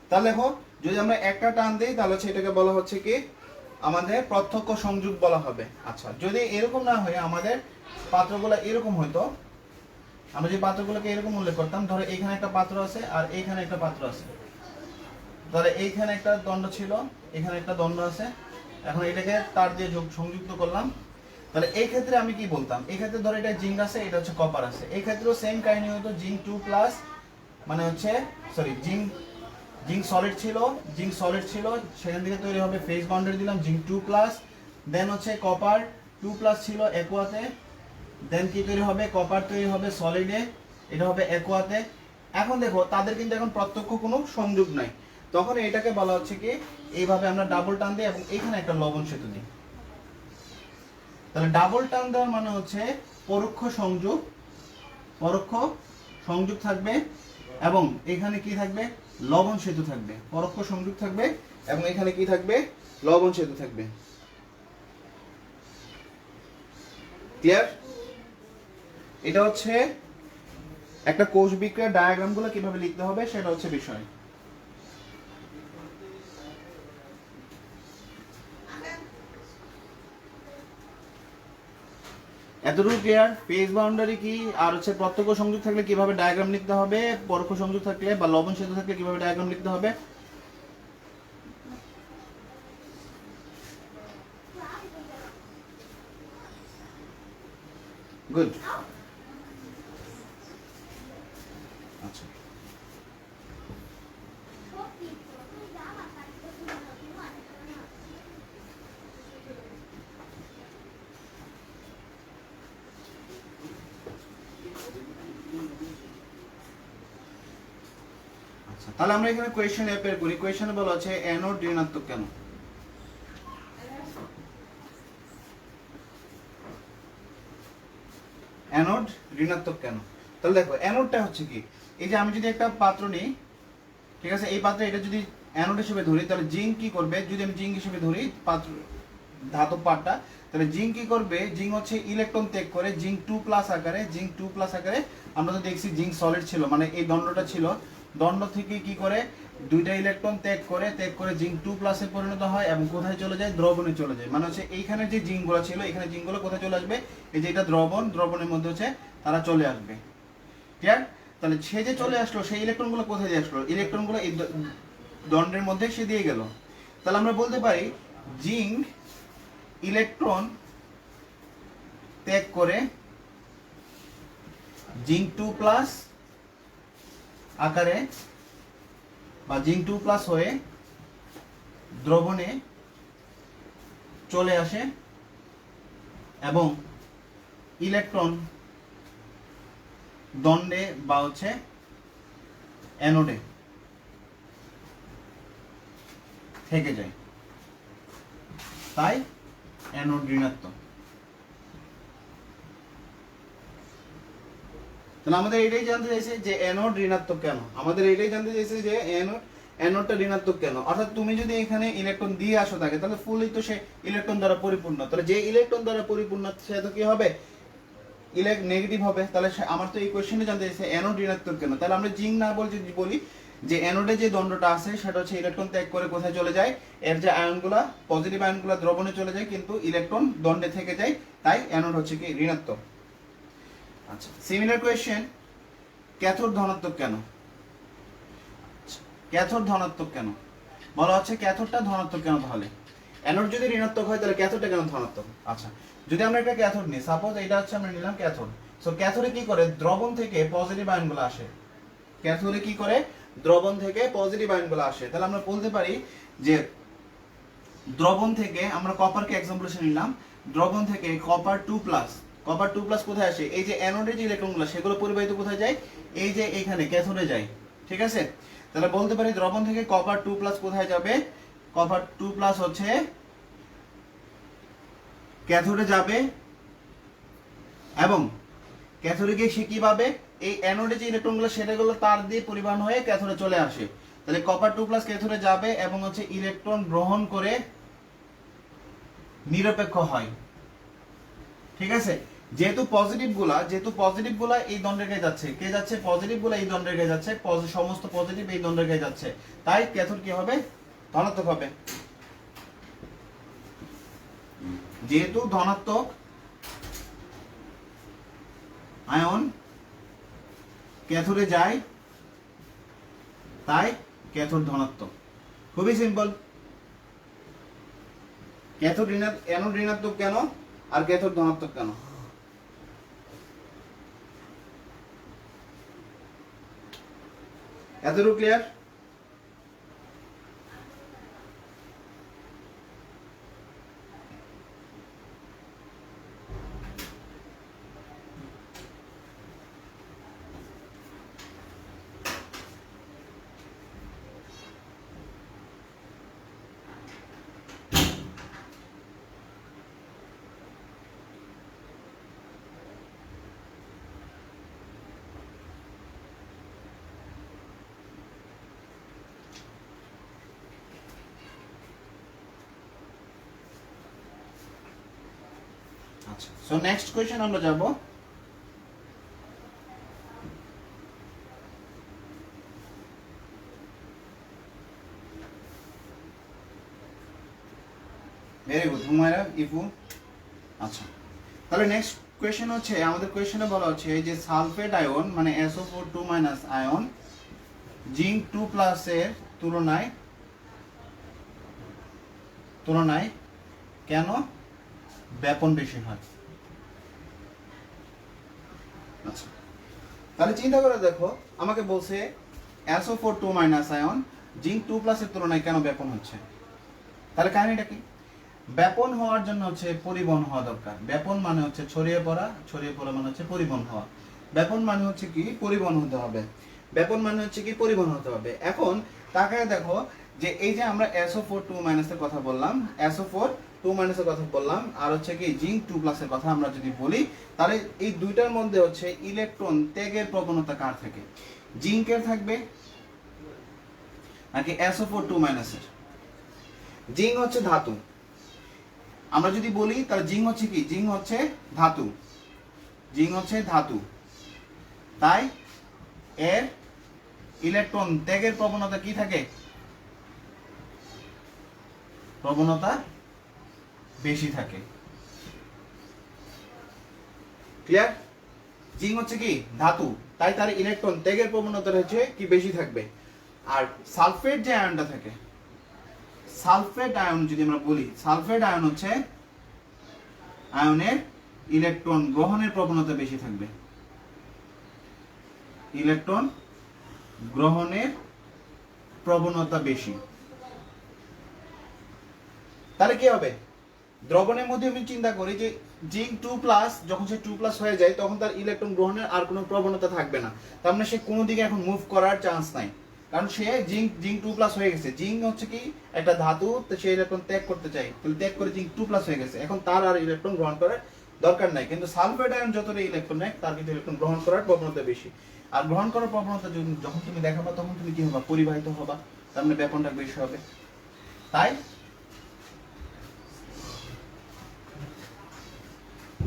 তাহলে দেখো যদি আমরা একটা টান দিই তাহলে হচ্ছে এটাকে বলা হচ্ছে কি আমাদের প্রত্যক্ষ সংযোগ বলা হবে। আচ্ছা, যদি এরকম না হয়, আমাদের পাত্রগুলো এরকম হইতো, আমরা যে পাত্রগুলোকে এরকম উল্লেখ করতাম, ধরো এইখানে একটা পাত্র আছে আর এইখানে একটা পাত্র আছে, তাহলে এইখানে একটা দণ্ড ছিল, এখানে একটা দণ্ড আছে, এখন এটাকে তার দিয়ে সংযুক্ত করলাম, তাহলে এই ক্ষেত্রে আমি কি বলতাম, এই ক্ষেত্রে ধরো এটা জিঙ্ক আছে, এটা হচ্ছে কপার আছে, এই ক্ষেত্রেও সেম কাহিনী হতো, জিঙ্ক 2+, মানে হচ্ছে সরি জিঙ্ক সলিড ছিল, সেখান থেকে তৈরি হবে ফেজ বাউন্ডারি দিলাম জিঙ্ক 2+, দেন হচ্ছে কপার 2+ ছিল অ্যাকোয়াতে, দেন কি তৈরি হবে, কপার তৈরি হবে সলিডে, এটা হবে অ্যাকোয়াতে। এখন দেখো তাদের কিন্তু এখন প্রত্যক্ষ কোনো সংযোগ নাই, তখন এটাকে বলা হচ্ছে কি এইভাবে আমরা ডাবল টান দিই এবং এখানে একটা লবণ সেতু দিই। তাহলে ডাবল টান দেওয়ার মানে হচ্ছে পরোক্ষ সংযোগ থাকবে এবং এখানে কি থাকবে, লবণ সেতু থাকবে, পরোক্ষ সংযোগ থাকবে এবং এখানে কি থাকবে, লবণ সেতু থাকবে। ক্লিয়ার? এটা হচ্ছে একটা কোষ বিক্রিয়ার ডায়াগ্রামগুলো কিভাবে লিখতে হবে সেটা হচ্ছে বিষয়। এতটুকু ক্লিয়ার? ফেজ বাউন্ডারি কি আর হচ্ছে প্রত্যক্ষ সংযোগ থাকলে কিভাবে ডায়াগ্রাম লিখতে হবে, পরোক্ষ সংযোগ থাকলে বা লবণ সেতু থাকলে কিভাবে ডায়াগ্রাম লিখতে হবে। গুড। আচ্ছা, তাহলে আমরা এখানে কোয়েশ্চেন অ্যাপের করি। কোয়েশ্চেনে বলা আছে অ্যানোড ঋণাত্মক কেন। অ্যানোড ঋণাত্মক কেন? তাহলে দেখো অ্যানোডটা হচ্ছে কি, এই যে আমি যদি একটা পাত্র নিই, ঠিক আছে, এই পাত্রে এটা যদি অ্যানোড হিসেবে ধরি, তাহলে জিঙ্ক কি করবে, যদি আমি জিঙ্ক হিসেবে ধরি পাত্র ধাতব পাটটা, তাহলে জিঙ্ক কি করবে, জিঙ্ক হচ্ছে ইলেকট্রন ত্যাগ করে জিঙ্ক 2+ আকারে, আমরা তো দেখছি জিঙ্ক সলিড ছিল, মানে এই দণ্ডটা ছিল, দণ্ড থেকে কি করে দুইটা ইলেকট্রন ত্যাগ করে জিঙ্ক 2+ এ পরিণত হয় এবং কোথায় চলে যায়, দ্রবণে চলে যায়। মানে হচ্ছে এইখানে যে জিঙ্কগুলো ছিল, এখানে জিঙ্কগুলো কোথায় চলে আসবে, এই যে এটা দ্রবণের মধ্যে হচ্ছে তারা চলে আসবে। ক্লিয়ার? তাহলে সে যে চলে আসলো, সেই ইলেকট্রনগুলো কোথায় দিয়ে আসলো, ইলেকট্রনগুলো এই দণ্ডের মধ্যে সে দিয়ে গেল। তাহলে আমরা বলতে পারি জিঙ্ক ইলেকট্রন ত্যাগ করে জিঙ্ক 2+ আকারে বা জিঙ্ক 2+ হয়ে দ্রবণে চলে আসে এবং ইলেকট্রন দণ্ডে বা হচ্ছে অ্যানোডে থেকে যায়, তাই অ্যানোড ঋণাত্মক। তাহলে আমাদের এটাই জানতে চাইছে যে অ্যানোড ঋণাত্মক কেন, অ্যানোডটা ঋণাত্মক কেন। অর্থাৎ তুমি যদি এখানে ইলেকট্রন দিয়ে আসো তাকে, তাহলে ফুলই তো সে ইলেকট্রন দ্বারা পরিপূর্ণ, তাহলে যে ইলেকট্রন দ্বারা পরিপূর্ণ সে তো কি হবে, নেগেটিভ হবে। তাহলে আমার তো এই কোশ্চেনে জানতে চাইছে অ্যানোড ঋণাত্মক কেন। তাহলে আমরা জিঙ্ক না বলে যদি বলি যে অ্যানোডে যে দণ্ডটা আছে সেটা হচ্ছে ইলেকট্রন ত্যাগ করে কোথায় চলে যায়, এর যে আয়নগুলা পজিটিভ আয়নগুলা দ্রবণে চলে যায় কিন্তু ইলেকট্রন দণ্ডে থেকে যায়, তাই অ্যানোড হচ্ছে কি ঋণাত্মক। আচ্ছা, সিমিলার কোয়েশ্চেন, ক্যাথোড ধনাত্মক কেন। ক্যাথোড ধনাত্মক কেন বলা হচ্ছে, ক্যাথোডটা ধনাত্মক কেন, তাহলে অ্যানোড যদি ঋণাত্মক হয় তাহলে ক্যাথোডটা কেন ধনাত্মক। আচ্ছা, যদি আমরা একটা ক্যাথোড নিই, সাপোজ এটা হচ্ছে আমরা নিলাম ক্যাথোড, সো ক্যাথোডে কি করে, দ্রবণ থেকে পজিটিভ আয়নগুলো আসে, ক্যাথোডে কি করে, দ্রবণ থেকে পজিটিভ আয়নগুলো আসে। তাহলে আমরা বলতে পারি যে দ্রবণ থেকে, আমরা কপারকে এক্সাম্পল হিসেবে নিলাম, দ্রবণ থেকে কপার 2+ কোথায় আসে, এই যে অ্যানোডের যে ইলেকট্রনগুলো সেগুলো পরিবাহিত কোথায় যায়, এই যে এইখানে ক্যাথোডে যায়। ঠিক আছে, তাহলে বলতে পারি দ্রবণ থেকে কপার 2+ কোথায় যাবে, কপার 2+ হচ্ছে ক্যাথোডে যাবে এবং ক্যাথোডে গিয়ে সে কি পাবে, এই অ্যানোডে যে ইলেকট্রনগুলো সেটাগুলো তার দিয়ে পরিবহন হয়ে ক্যাথোডে চলে আসে। তাহলে কপার 2+ ক্যাথোডে যাবে এবং হচ্ছে ইলেকট্রন গ্রহণ করে নিরপেক্ষ হয়। ঠিক আছে, যেহেতু পজিটিভ গুলা এই দণ্ডের গায়ে যাচ্ছে, কে যাচ্ছে, পজিটিভ গুলা এই দণ্ডের গায়ে যাচ্ছে, সমস্ত পজিটিভ এই দণ্ডের গায়ে যাচ্ছে, তাই ক্যাথোড কি হবে, ধনাত্মক হবে। যেহেতু ধনাত্মক আয়ন ক্যাথোডে যায় তাই ক্যাথোড ধনাত্মক। খুবই সিম্পল। অ্যানোড ঋণাত্মক কেন, আর ক্যাথোড ধনাত্মক কেন? এতটুকু ক্লিয়ার? আচ্ছা, সো নেক্সট কোয়েশ্চেন আমরা যাব। Very good Humaira, Ifu. আচ্ছা, তাহলে নেক্সট কোয়েশ্চেন হচ্ছে, আমাদের কোয়েশ্চেনে বলা হচ্ছে যে সালফেট আয়ন মানে SO4 2- আয়ন জিঙ্ক 2+ এর তুলনায় কেন ব্যাপন বেশি হয়? আচ্ছা, তাহলে চিন্তা করে দেখো, আমাকে বলছে SO4 2- আয়ন জিঙ্ক 2+ এর তুলনায় কেন ব্যাপন হচ্ছে। তাহলে কাহিনীটা কি? ব্যাপন হওয়ার জন্য হচ্ছে পরিবহন হওয়া দরকার। ব্যাপন মানে হচ্ছে ছড়িয়ে পড়া, ছড়িয়ে পড়া মানে হচ্ছে পরিবহন হওয়া। ব্যাপন মানে হচ্ছে কি পরিবহন হতে হবে, ব্যাপন মানে হচ্ছে কি পরিবহন হতে হবে। এখন তাকায় দেখো যে এই যে আমরা SO4 2- এর কথা বললাম, SO4 2- এর কথা বললাম, আর হচ্ছে কি জিঙ্ক 2+ এর কথা আমরা যদি বলি, তাহলে এই দুইটার মধ্যে হচ্ছে ইলেকট্রন ত্যাগের প্রবণতা কার থাকে? জিঙ্কের থাকবে নাকি SO4 2- এর? জিঙ্ক হচ্ছে ধাতু, আমরা যদি বলি তাহলে জিঙ্ক হচ্ছে কি, জিঙ্ক হচ্ছে ধাতু, জিঙ্ক হচ্ছে ধাতু, তাই এর ইলেকট্রন ত্যাগের প্রবণতা কি থাকে? প্রবণতা বেশি থাকে। ক্লিয়ার? জিঙ্ক হচ্ছে কি ধাতু, তাই তার ইলেকট্রন ত্যাগের প্রবণতা হচ্ছে কি বেশি থাকবে। আর সালফেট যে আয়নটা থাকে, সালফেট আয়ন যদি আমরা বলি, সালফেট আয়ন হচ্ছে আয়নের ইলেকট্রন গ্রহণের প্রবণতা বেশি থাকবে, ইলেকট্রন গ্রহণের প্রবণতা বেশি। তাহলে কি হবে? দ্রবণের মধ্যে আমি চিন্তা করি যে জিঙ্ক 2+, যখন সে 2+ হয়ে যায় তখন তার ইলেকট্রন গ্রহণের আর কোনো প্রবণতা থাকবে না, তার মানে সে কোনো দিকে এখন মুভ করার চান্স নাই, কারণ সে জিঙ্ক 2+ হয়ে গেছে। জিঙ্ক হচ্ছে কি একটা ধাতু, তো সে ইলেকট্রন ত্যাগ করতে চাই, তাহলে ত্যাগ করে জিঙ্ক 2+ হয়ে গেছে, এখন তার আর ইলেকট্রন গ্রহণ করার দরকার নাই। কিন্তু সালফেট আয়ন যতটা ইলেকট্রন নেয় তার কিন্তু ইলেকট্রন গ্রহণ করার প্রবণতা বেশি। আর গ্রহণ করার প্রবণতা যখন তুমি দেখাবা তখন তুমি কি হবা? পরিবাহিত হবা, তার মানে ব্যাপনটা বেশি হবে। তাই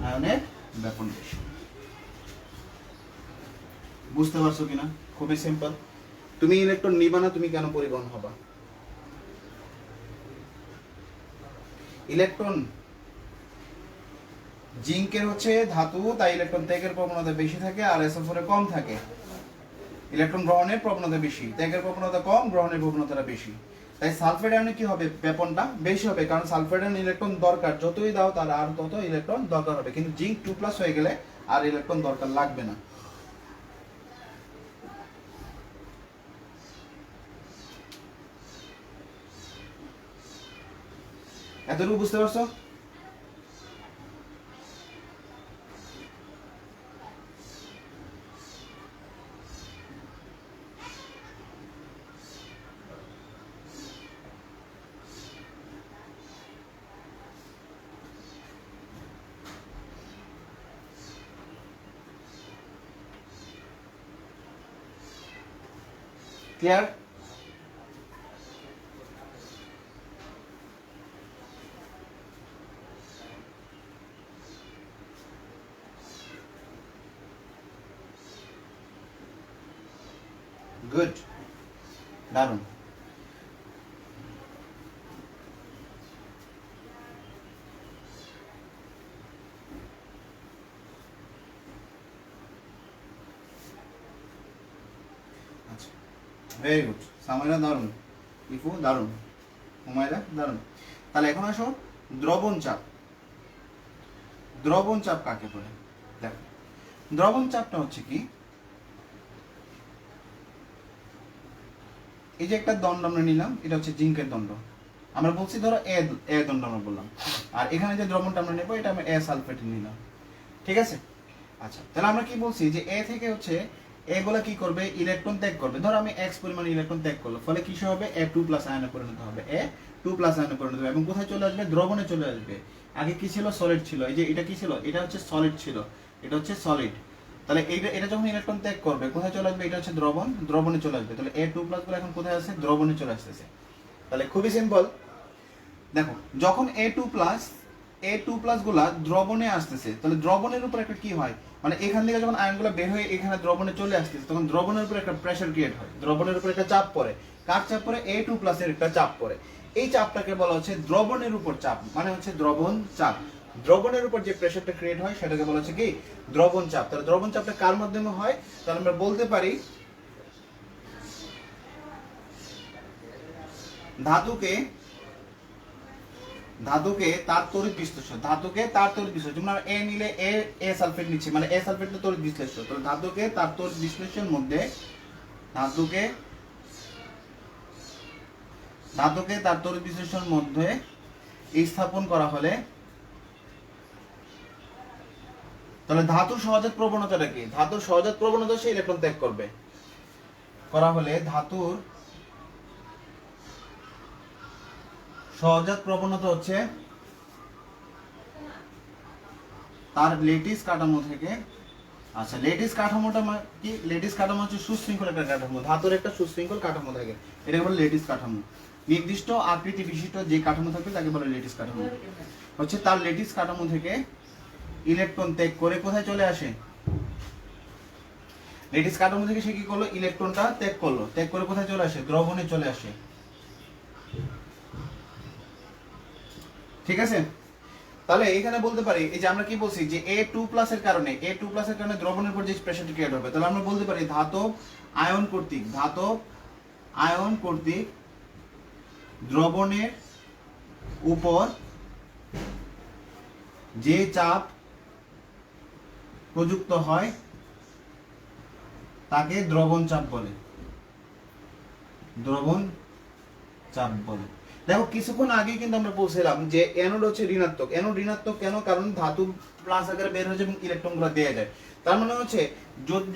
আয়নের ব্যাপন বেশি। বুঝতে পারছো কিনা? খুবই সিম্পল। তুমি ইলেকট্রন নিবা না, তুমি কেন পরিবহন হবা? ইলেকট্রন জিঙ্কের হচ্ছে ধাতু, তাই ইলেকট্রন ত্যাগের প্রবণতা বেশি থাকে, আর SO4 কম থাকে। ইলেকট্রন গ্রহণের প্রবণতা বেশি, ত্যাগের প্রবণতা কম, গ্রহণের প্রবণতাটা বেশি। তাই সালফেট আয়নে কি হবে? ব্যাপনটা বেশি হবে, কারণ সালফেট আয়ন ইলেকট্রন দরকার, যতই দাও তার আর তত ইলেকট্রন দরকার হবে। কিন্তু জিঙ্ক 2+ হয়ে গেলে আর ইলেকট্রন দরকার লাগবে না। এতটুকু বুঝতে পারছো? ক্লিয়ার? গুড, দারুণ। আচ্ছা, ভেরি গুড। সামাইরা দারুণ, ইফু দারুণ, হুমায়রা দারুণ। তাহলে এখন আসো দ্রবণ চাপ। দ্রবণ চাপ কাকে বলে? দেখো দ্রবণ চাপটা হচ্ছে কি, এই যে একটা দণ্ড আমরা নিলাম, এটা হচ্ছে জিঙ্কের দণ্ড, আমরা বলছি ধরো এ দণ্ড আমরা বললাম, আর এখানে যে দ্রবণটা আমরা নেবো এটা আমরা এ সালফেট নিলাম, ঠিক আছে? আচ্ছা, তাহলে আমরা কি বলছি যে এ থেকে হচ্ছে এগুলা কি করবে, ইলেকট্রন ত্যাগ করবে। ধরো আমি এক্স পরিমাণ ইলেকট্রন ত্যাগ করলো, ফলে কি হবে, A2+ আয়নে পরিণত হবে, A2+ আয়নে পরিণত হবে, এবং কোথায় চলে আসবে, দ্রবণে চলে আসবে। আগে কি ছিল, সলিড ছিল, এই যে এটা কি ছিল, এটা হচ্ছে সলিড ছিল, এটা হচ্ছে সলিড। তাহলে এটা যখন ইলেকট্রন ত্যাগ করবে কোথায় চলে আসবে, এটা হচ্ছে দ্রবণ, দ্রবণে চলে আসবে। তাহলে A2+ গুলো এখন কোথায় আছে, দ্রবণে চলে আসতেছে। তাহলে খুবই সিম্পল, দেখো যখন A2+ গুলা দ্রবণে আসতেছে, তাহলে দ্রবণের উপর একটা কি হয়, মানে এখান থেকে যখন আয়নগুলো বের হয়ে এখানে দ্রবণে চলে আসতেছে, তখন দ্রবণের উপর একটা প্রেসার ক্রিয়েট হয়, দ্রবণের উপর একটা চাপ পড়ে। কার চাপ পড়ে, A2+ এর একটা চাপ পড়ে। এই চাপটাকে বলা হচ্ছে দ্রবণের উপর চাপ, মানে হচ্ছে দ্রবণ চাপ। দ্রবণের উপর যে প্রেসারটা ক্রিয়েট হয় সেটাকে বলা হচ্ছে কি, দ্রবণ চাপ। তাহলে দ্রবণ চাপটা কার মাধ্যমে হয়, তাহলে আমরা বলতে পারি ধাতুকে তার তড়িৎ বিশ্লেষ্য, ধাতুকে তার তড়িৎ বিশ্লেষ্য, যেমন এ নিলে এ সালফেট নিচ্ছে, মানে এ সালফেটটা তড়িৎ বিশ্লেষ্য। তো ধাতুকে তার তড়িৎ বিশ্লেষণের মধ্যে, ধাতুকে তার তড়িৎ বিশ্লেষণের মধ্যে স্থাপন করা হলে, তাহলে ধাতুর সহজাত প্রবণতাটা কি, ধাতুর সহজাত প্রবণতা সে ইলেকট্রন ত্যাগ করবে, করা হলে ধাতুর সহজাত প্রবণতা হচ্ছে তার লেটিস কাঠামো থেকে, আচ্ছা লেটিস কাঠামোটা কি, লেটিস কাঠামো হচ্ছে সুশৃঙ্খল একটা কাঠামো, ধাতুর একটা সুশৃঙ্খল কাঠামো থাকে, এটাকে বলে লেটিস কাঠামো। নির্দিষ্ট আকৃতি বিশিষ্ট যে কাঠামো থাকবে তাকে বলে লেটিস কাঠামো। হচ্ছে তার লেটিস কাঠামো থেকে ইলেকট্রন ত্যাগ করে কোথায় চলে আসে, লেটিস কাঠামো থেকে সে কি করলো, ইলেকট্রনটা ত্যাগ করলো, ত্যাগ করে কোথায় চলে আসে, দ্রবণে চলে আসে, ঠিক আছে? তাহলে এখানে বলতে পারি, এই যে আমরা কি বলছি যে A2+ এর কারণে, A2+ এর কারণে দ্রবণের উপর যে প্রেসারটি ক্রিয়েট হবে, তাহলে আমরা বলতে পারি ধাতব আয়ন কর্তৃক দ্রবণের উপর যে চাপ প্রযুক্ত হয় তাকে দ্রবণ চাপ বলে, দ্রবণ চাপ বলে। দেখো কিছুক্ষণ আগে কিন্তু আমরা বলছিলাম যে অ্যানোড হচ্ছে ঋণাত্মক, অ্যানোড ঋণাত্মক কেন, কারণ ধাতু প্লাস আকারে বের হয়ে যায় এবং ইলেকট্রনগুলো দেয়া যায়। তার মানে হচ্ছে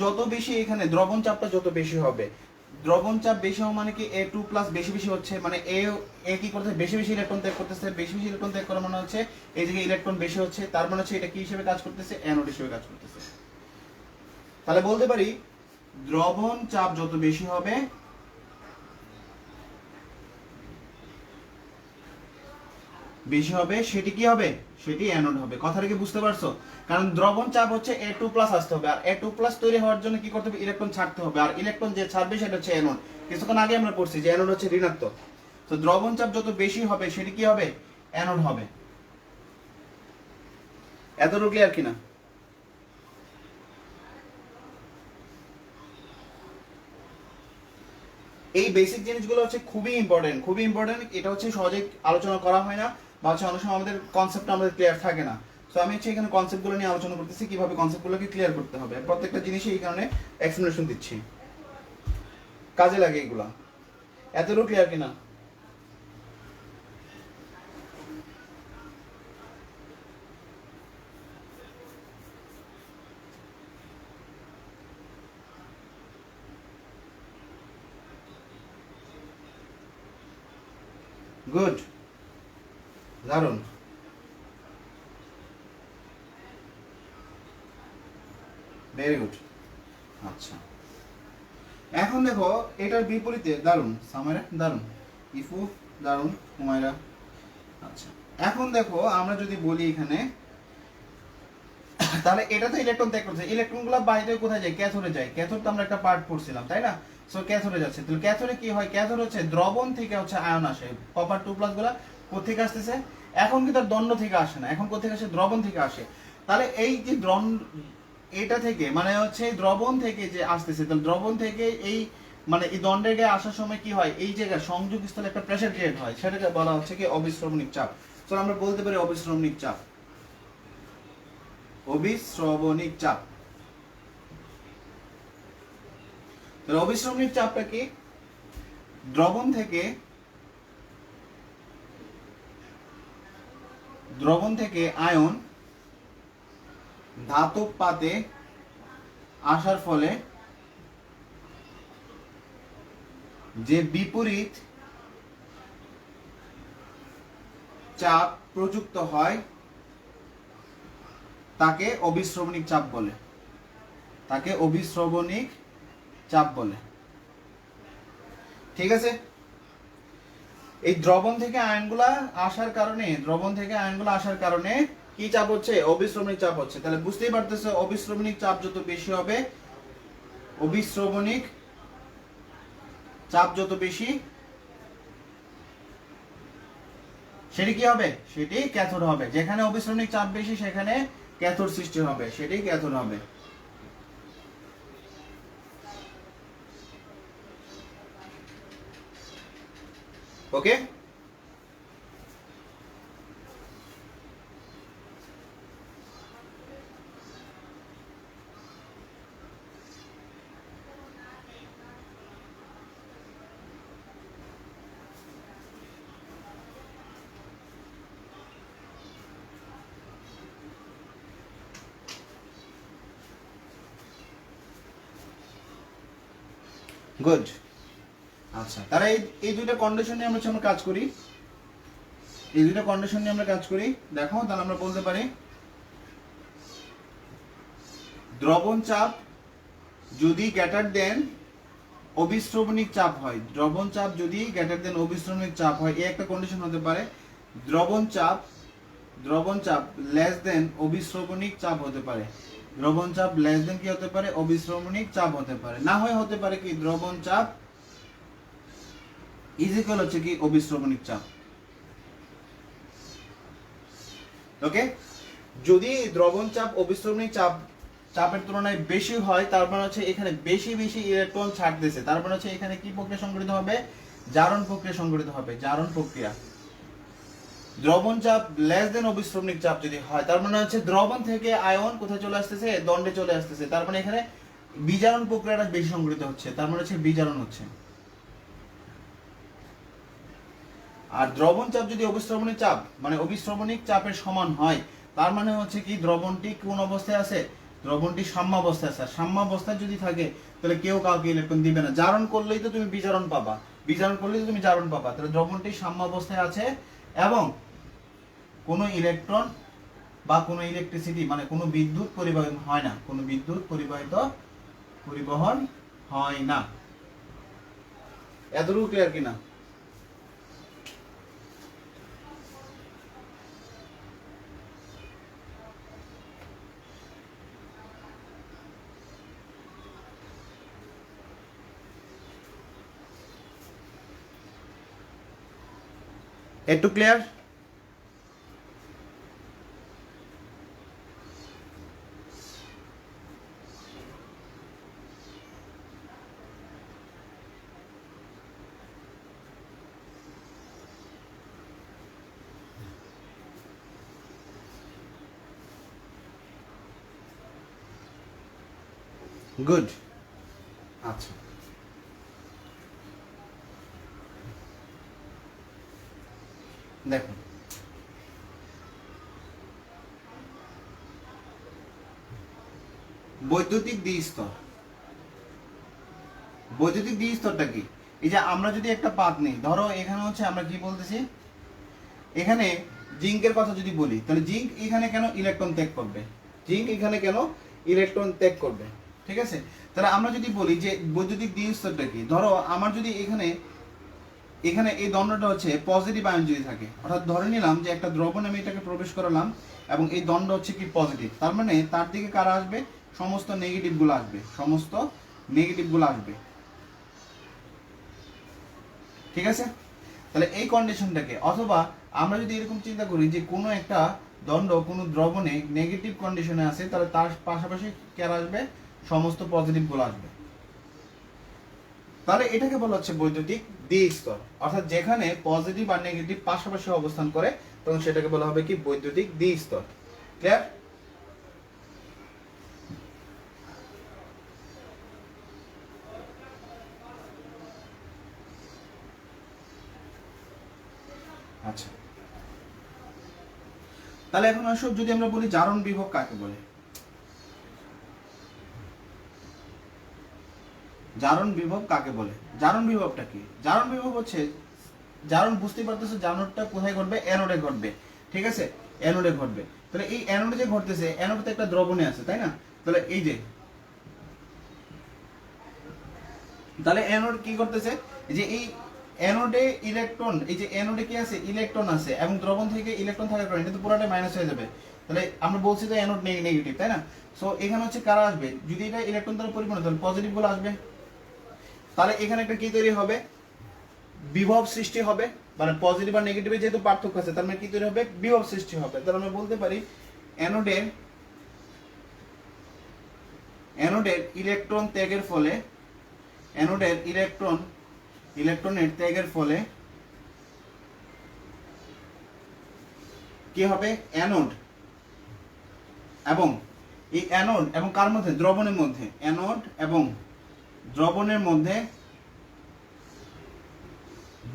যত বেশি এখানে দ্রবণ চাপটা যত বেশি হবে, দ্রবণ চাপ বেশি হওয়া মানে কি A2+ বেশি বেশি হচ্ছে, মানে এ কি করতেছে, বেশি বেশি ইলেকট্রন ত্যাগ করতেছে, বেশি বেশি ইলেকট্রন ত্যাগ করা মানে হচ্ছে এই যে ইলেকট্রন বেশি হচ্ছে, তার মানে হচ্ছে এটা কি হিসেবে কাজ করতেছে, অ্যানোড হিসেবে কাজ করতেছে। তাহলে বলতে পারি দ্রবণ চাপ যত বেশি হবে, সেটি কি হবে, সেটি অ্যানোড হবে। কথাটা কি বুঝতে পারছো? কারণ দ্রবণ চাপ হচ্ছে A2+ আসতে হবে, আর A2+ তৈরি হওয়ার জন্য কি করতে হবে, ইলেকট্রন ছাড়তে হবে, আর ইলেকট্রন যে ছাড়বে সেটা হচ্ছে অ্যানোড। কিছুক্ষণ আগে আমরা পড়ছি যে অ্যানোড হচ্ছে ঋণাত্মক। তো দ্রবণ চাপ যত বেশি হবে সেটি কি হবে, অ্যানোড হবে। এতটুকু ক্লিয়ার কিনা? এই বেসিক জিনিসগুলো হচ্ছে খুবই ইম্পর্টেন্ট, এটা হচ্ছে সহজে আলোচনা করা হয় না, বা হচ্ছে অনেক সময় আমাদের কনসেপ্টটা আমাদের ক্লিয়ার থাকে না। সো আমি হচ্ছে এখানে কনসেপ্টগুলো নিয়ে আলোচনা করতেছি, কিভাবে কনসেপ্টগুলোকে ক্লিয়ার করতে হবে, প্রত্যেকটা জিনিসই এই কারণে এক্সপ্লেনেশন দিচ্ছি, কাজে লাগে এগুলা। এতটুকু ক্লিয়ার কিনা? গুড, দারুণ। Very good. আচ্ছা, এখন দেখো এটার বিপরীতে, দারুণ সামাইরা, দারুণ ইফু, দারুণ হুমায়রা। আচ্ছা, এখন দেখো আমরা যদি বলি এখানে, তাহলে এটা তো ইলেকট্রন ত্যাগ করছে, ইলেকট্রনগুলো বাইরে কোথায় যায়, ক্যাথোডে যায়। ক্যাথোড তো আমরা একটা পার্ট পড়ছিলাম, তাই না? সো ক্যাথোডে যাচ্ছে। তাহলে ক্যাথোডে কি হয়, ক্যাথোড হচ্ছে দ্রবণ থেকে হচ্ছে আয়ন আসে, কপার 2+ গুলা কোথেকে আসতেছে, এখন কিন্তু আর দণ্ড থেকে আসে না, এখন কোথেকে আসে, দ্রবণ থেকে আসে। তাহলে এই যে এটা থেকে মানে হচ্ছে দ্রবণ থেকে যে আসতেছে, তাহলে দ্রবণ থেকে এই মানে এই দণ্ডের গায়ে আসার সময় কি হয়, এই জায়গায় সংযোগ স্থলে একটা প্রেসার ক্রিয়েট হয়, সেটাকে বলা হচ্ছে কি অবিশ্রমণিক চাপ। তো আমরা বলতে পারি অবিশ্রমণিক চাপ। অভিস্রবণিক চাপ। তাহলে অভিস্রবণিক চাপটা কি? দ্রবণ থেকে আয়ন ধাতব পাতে আসার ফলে যে বিপরীত চাপ প্রযুক্ত হয় তাকে অভিস্রবণিক চাপ বলে। তাকে অভিস্রবণিক চাপ বলে। ঠিক আছে? এই দ্রবণ থেকে আয়নগুলা আসার কারণে কি চাপ হচ্ছে? অভিস্রবণিক চাপ হচ্ছে। তাহলে বুঝতেই পারতেছো অভিস্রবণিক চাপ যত বেশি হবে, অভিস্রবণিক চাপ যত বেশি, সেটি কি হবে? সেটি ক্যাথোড হবে। যেখানে অভিস্রবণিক চাপ বেশি সেখানে ক্যাথোড সৃষ্টি হবে, সেটি ক্যাথোড হবে। ওকে? গুড। আচ্ছা, তাহলে এই দুইটা কন্ডিশন নিয়ে আমরা কাজ করি। দেখো, তাহলে আমরা বলতে পারি দ্রবণ চাপ যদি গ্রেটার দেন অভিস্রবণিক চাপ হয়, দ্রবণ চাপ যদি গ্রেটার দেন অভিস্রবণিক চাপ হয়, এই একটা কন্ডিশন হতে পারে। দ্রবণ চাপ লেস দেন অভিস্রবণিক চাপ হতে পারে। দ্রবণ চাপ লেস দেন কি হতে পারে? অভিস্রবণিক চাপ হতে পারে। না হয় হতে পারে কি দ্রবণ চাপ ইজ ইকুয়াল হচ্ছে কি অভিস্রবণিক চাপ। ওকে? যদি দ্রবণ চাপ অভিস্রবণিক চাপের তুলনায় বেশি হয়, তার মানে হচ্ছে এখানে বেশি ইলেকট্রন ছাড়তেছে, তার মানে হচ্ছে এখানে কি প্রক্রিয়া সংঘটিত হবে? জারণ প্রক্রিয়া সংঘটিত হবে, জারণ প্রক্রিয়া। দ্রবণ চাপ লেস দেন অভিস্রবণিক চাপ যদি হয়, তার মানে হচ্ছে দ্রবণ থেকে আয়ন কোথায় চলে আসতেছে? দণ্ডে চলে আসতেছে, তার মানে এখানে বিজারণ প্রক্রিয়াটা বেশি সংঘটিত হচ্ছে, তার মানে হচ্ছে বিজারণ হচ্ছে। আর দ্রবণ চাপ যদি অভিস্রবণিক চাপ মানে অভিস্রবণিক চাপের সমান হয়, তার মানে হচ্ছে কি দ্রবণটি কোন অবস্থায় আছে? দ্রবণটি সাম্যাবস্থায় আছে। সাম্যাবস্থায় যদি থাকে তাহলে কেউ কাউকে ইলেকট্রন দিবে না। জারণ করলেই তো তুমি বিজারণ পাবা, তাহলে দ্রবণটি সাম্যাবস্থায় আছে এবং কোনো ইলেকট্রন বা কোনো ইলেকট্রিসিটি মানে কোনো বিদ্যুৎ পরিবহন হয় না, পরিবহন হয় না। এতটুকু ক্লিয়ার কিনা? একটু ক্লিয়ার? গুড। আচ্ছা, দেখুন বৈদ্যুতিক দ্বিস্তরটা কি? এই যে আমরা যদি একটা পাত নেই, ধরো এখানে হচ্ছে আমরা কি বলতেছি, এখানে জিঙ্কের কথা যদি বলি, তাহলে জিঙ্ক এখানে কেন ইলেকট্রন ত্যাগ করবে? ঠিক আছে? তাহলে আমরা যদি বলি যে বৈদ্যুতিক দ্বিস্তরটা কি, ধরো আমার যদি এখানে এই দণ্ডটা হচ্ছে পজিটিভ আয়ন যদি থাকে, অর্থাৎ ধরে নিলাম যে একটা দ্রবণ আমি এটাকে প্রবেশ করালাম এবং এই দণ্ড হচ্ছে কি পজিটিভ, তার মানে তার দিকে কারা আসবে? সমস্ত নেগেটিভ গুলো আসবে। ঠিক আছে? তাহলে এই কন্ডিশনটাকে, অথবা আমরা যদি এরকম চিন্তা করি যে কোনো একটা দণ্ড কোনো দ্রবণে নেগেটিভ কন্ডিশনে আছে, তাহলে তার পাশাপাশি কারা আসবে? সমস্ত পজিটিভ গুলো আসবে। তাহলে এটাকে বলা হচ্ছে বৈদ্যুতিক দ্বিস্তর, অর্থাৎ যেখানে পজিটিভ আর নেগেটিভ পাশাপাশি অবস্থান করে তখন সেটাকে বলা হবে কি? বৈদ্যুতিক দ্বিস্তর। ক্লিয়ার? আচ্ছা, তাহলে এখন আসো যদি আমরা বলি জারণ বিভব কাকে বলে। জারণ বিভব কাকে বলে? জারণ বিভবটা কি? জারণ বিভব হচ্ছে, জারণ বুঝতে পারতেছো জারণটা কোথায় ঘটবে? অ্যানোডে ঘটবে, ঠিক আছে, অ্যানোডে ঘটবে। তাহলে এই অ্যানোডে যে ঘটতেছে, অ্যানোডে তো একটা দ্রবণে আছে, তাই না? তাহলে এই যে, তাহলে অ্যানোড কি করতেছে, যে এই অ্যানোডে ইলেকট্রন, এই যে অ্যানোডে কি আছে, ইলেকট্রন আছে, এবং দ্রবণ থেকে ইলেকট্রন থাকার কারণে এটা তো পুরোটাই মাইনাস হয়ে যাবে। তাহলে আমরা বলছি তো অ্যানোড নেগেটিভ, তাই না? সো এখানে হচ্ছে কারা আসবে, যদি এটা ইলেকট্রন দ্বারা পরিপূর্ণ তাহলে পজিটিভ গুলো আসবে। তাহলে এখানে একটা কি তৈরি হবে, বিভব সৃষ্টি হবে, মানে পজিটিভ আর নেগেটিভে যেহেতু পার্থক্য আছে তার মানে কি তৈরি হবে, বিভব সৃষ্টি হবে। তাহলে আমরা বলতে পারি অ্যানোডের অ্যানোডের ইলেকট্রন ত্যাগের ফলে, অ্যানোডের ইলেকট্রনের ত্যাগের ফলে কি হবে, অ্যানোড এবং এই অ্যানোড এবং কার মধ্যে, দ্রবণের মধ্যে, অ্যানোড এবং দ্রবণের মধ্যে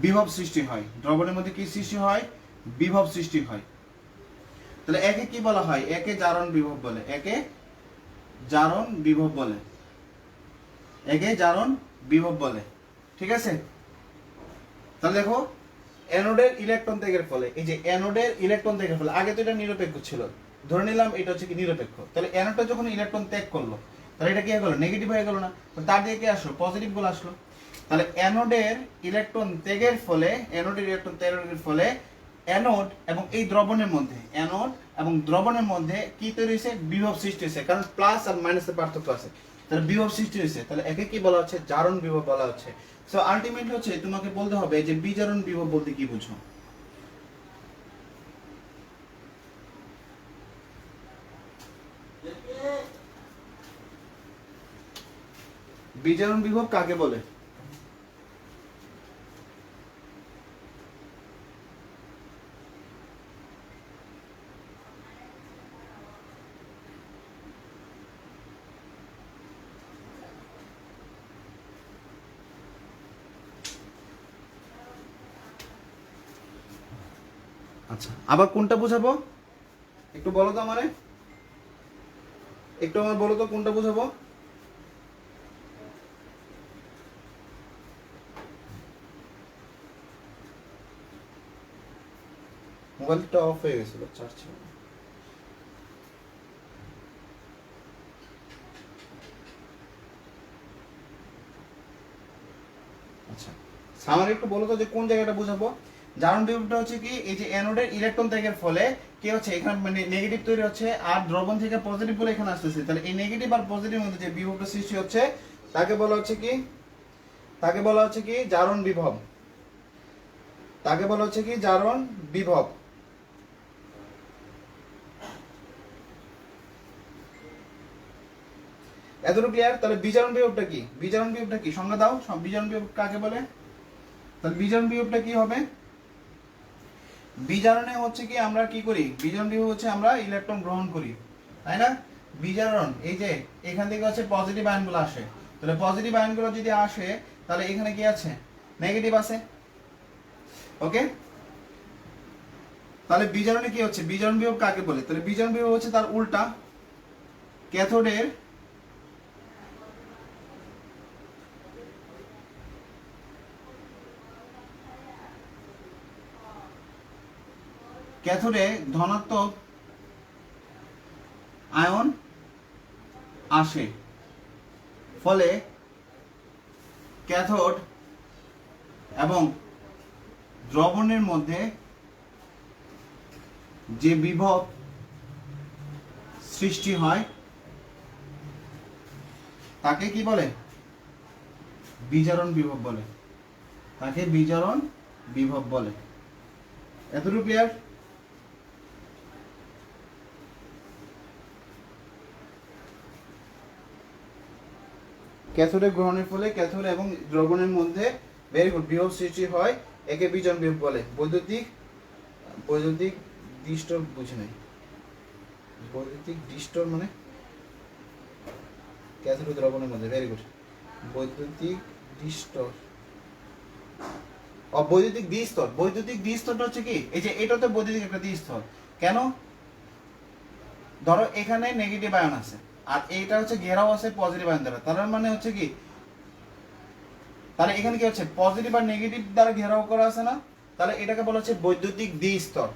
বিভব সৃষ্টি হয়। দ্রবণের মধ্যে কি সৃষ্টি হয়, বিভব সৃষ্টি হয়। তাহলে একে কি বলা হয়, একে জারণ বিভব বলে, একে জারণ বিভব বলে, একে জারণ বিভব বলে, ঠিক আছে। তাহলে দেখো অ্যানোডের ইলেকট্রন ত্যাগের ফলে, এই যে অ্যানোডের ইলেকট্রন ত্যাগের ফলে, আগে তো এটা নিরপেক্ষ ছিল, ধরে নিলাম এটা হচ্ছে কি নিরপেক্ষ। তাহলে অ্যানোডটা যখন ইলেকট্রন ত্যাগ করলো তাহলে এটা কি হয়ে গেল, নেগেটিভ হয়ে গেল না? তার দিকে কি আসলো, পজিটিভ গুলো আসলো। তাহলে অ্যানোডের ইলেকট্রন ত্যাগের ফলে, অ্যানোডের ইলেকট্রন ত্যাগের ফলে অ্যানোড এবং এই দ্রবণের মধ্যে, অ্যানোড এবং দ্রবণের মধ্যে কি তৈরি হয়েছে, বিভব সৃষ্টি হয়েছে, কারণ প্লাস আর মাইনাসের পার্থক্য আছে। তাহলে বিভব সৃষ্টি হয়েছে, তাহলে একে কি বলা হচ্ছে, জারণ বিভব বলা হচ্ছে। সো আলটিমেটলি হচ্ছে তোমাকে বলতে হবে যে বিজারণ বিভব বলতে কি বুঝো। বিজারণ বিভব কাকে বলে? আচ্ছা, আবার কোনটা বুঝাবো একটু বলো তো আমারে, একটু আমার বলো তো কোনটা বুঝাবো। মোবাইলটা অফ হয়ে গেছিল, চার্জ ছিল না। আচ্ছা, আমার একটু বলো তো যে কোন জায়গাটা বুঝাবো। জারণ বিভবটা হচ্ছে কি, এই যে অ্যানোডের ইলেকট্রন ত্যাগের ফলে কি হচ্ছে, এখানে মানে নেগেটিভ তৈরি হচ্ছে আর দ্রবণ থেকে পজিটিভ বলে এখানে আসতেছে। তাহলে এই নেগেটিভ আর পজিটিভ মধ্যে যে বিভবটা সৃষ্টি হচ্ছে তাকে বলা হচ্ছে কি, তাকে বলা হচ্ছে কি জারণ বিভব, তাকে বলা হচ্ছে কি জারণ বিভব। এতটুকু ক্লিয়ার? তাহলে বিজারণ বিভবটা কি, বিজারণ বিভবটা কি সংজ্ঞা দাও, বিজারণ বিভব কাকে বলে। তাহলে বিজারণ বিভবটা কি হবে, বিজারণে হচ্ছে কি আমরা কি করি, বিজারণ বিভব হচ্ছে আমরা ইলেকট্রন গ্রহণ করি, তাই না? বিজারণ এই যে এখান থেকে হচ্ছে পজিটিভ আয়নগুলো আসে, তাহলে পজিটিভ আয়নগুলো যদি আসে তাহলে এখানে কি আছে, নেগেটিভ আছে, ওকে। তাহলে বিজারণে কি হচ্ছে, বিজারণ বিভব কাকে বলে? তাহলে বিজারণ বিভব হচ্ছে তার উল্টা, ক্যাথোডের ক্যাথোডে ধনাত্মক আয়ন আসে, ফলে ক্যাথোড এবং দ্রবণের মধ্যে যে বিভব সৃষ্টি হয় তাকে কি বলে, বিজারণ বিভব বলে, তাকে বিজারণ বিভব বলে। এতটুকু ক্লিয়ার? ক্যাথোডে গ্রহণের ফলে ক্যাথোড এবং দ্রবণের মধ্যে ভেরি গুড বিভব সৃষ্টি হয়, একে বিজারণ বিভব বলে। বৈদ্যুতিক বৈদ্যুতিক ডিস্টর বুঝে নাই, বৈদ্যুতিক ডিস্টর মানে ক্যাথোড দ্রবণের মধ্যে, ভেরি গুড, বৈদ্যুতিক ডিস্টর বৈদ্যুতিক দ্বিস্তর, বৈদ্যুতিক দ্বিস্তরটা হচ্ছে কি, এই যে এটা তো বৈদ্যুতিক একটা দ্বিস্তর। কেন? ধরো এখানে নেগেটিভ আয়ন আছে আর এইটা হচ্ছে ঘেরাও আছে পজিটিভ আয়ন দ্বারা, তার মানে হচ্ছে কি, তাহলে এখানে কি হচ্ছে পজিটিভ আর নেগেটিভ দ্বারা ঘেরাও করা আছে না, তাহলে এটাকে বলা হচ্ছে বৈদ্যুতিক দ্বিস্তর।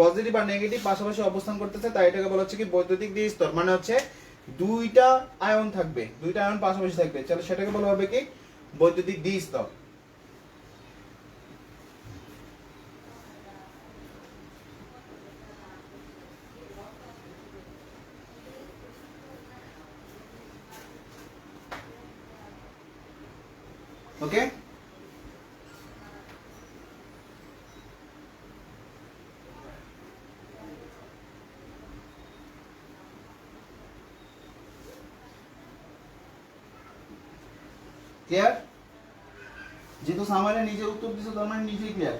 পজিটিভ আর নেগেটিভ পাশাপাশি অবস্থান করতেছে, তাই এটাকে বলা হচ্ছে কি বৈদ্যুতিক দ্বিস্তর। মানে হচ্ছে দুইটা আয়ন থাকবে, দুইটা আয়ন পাশাপাশি থাকবে, তাহলে সেটাকে বলা হবে কি বৈদ্যুতিক দ্বিস্তর। ওকে, ক্লিয়ার? যেহেতু সামারে নিজে উত্তর দিছো তার মানে নিজেই ক্লিয়ার।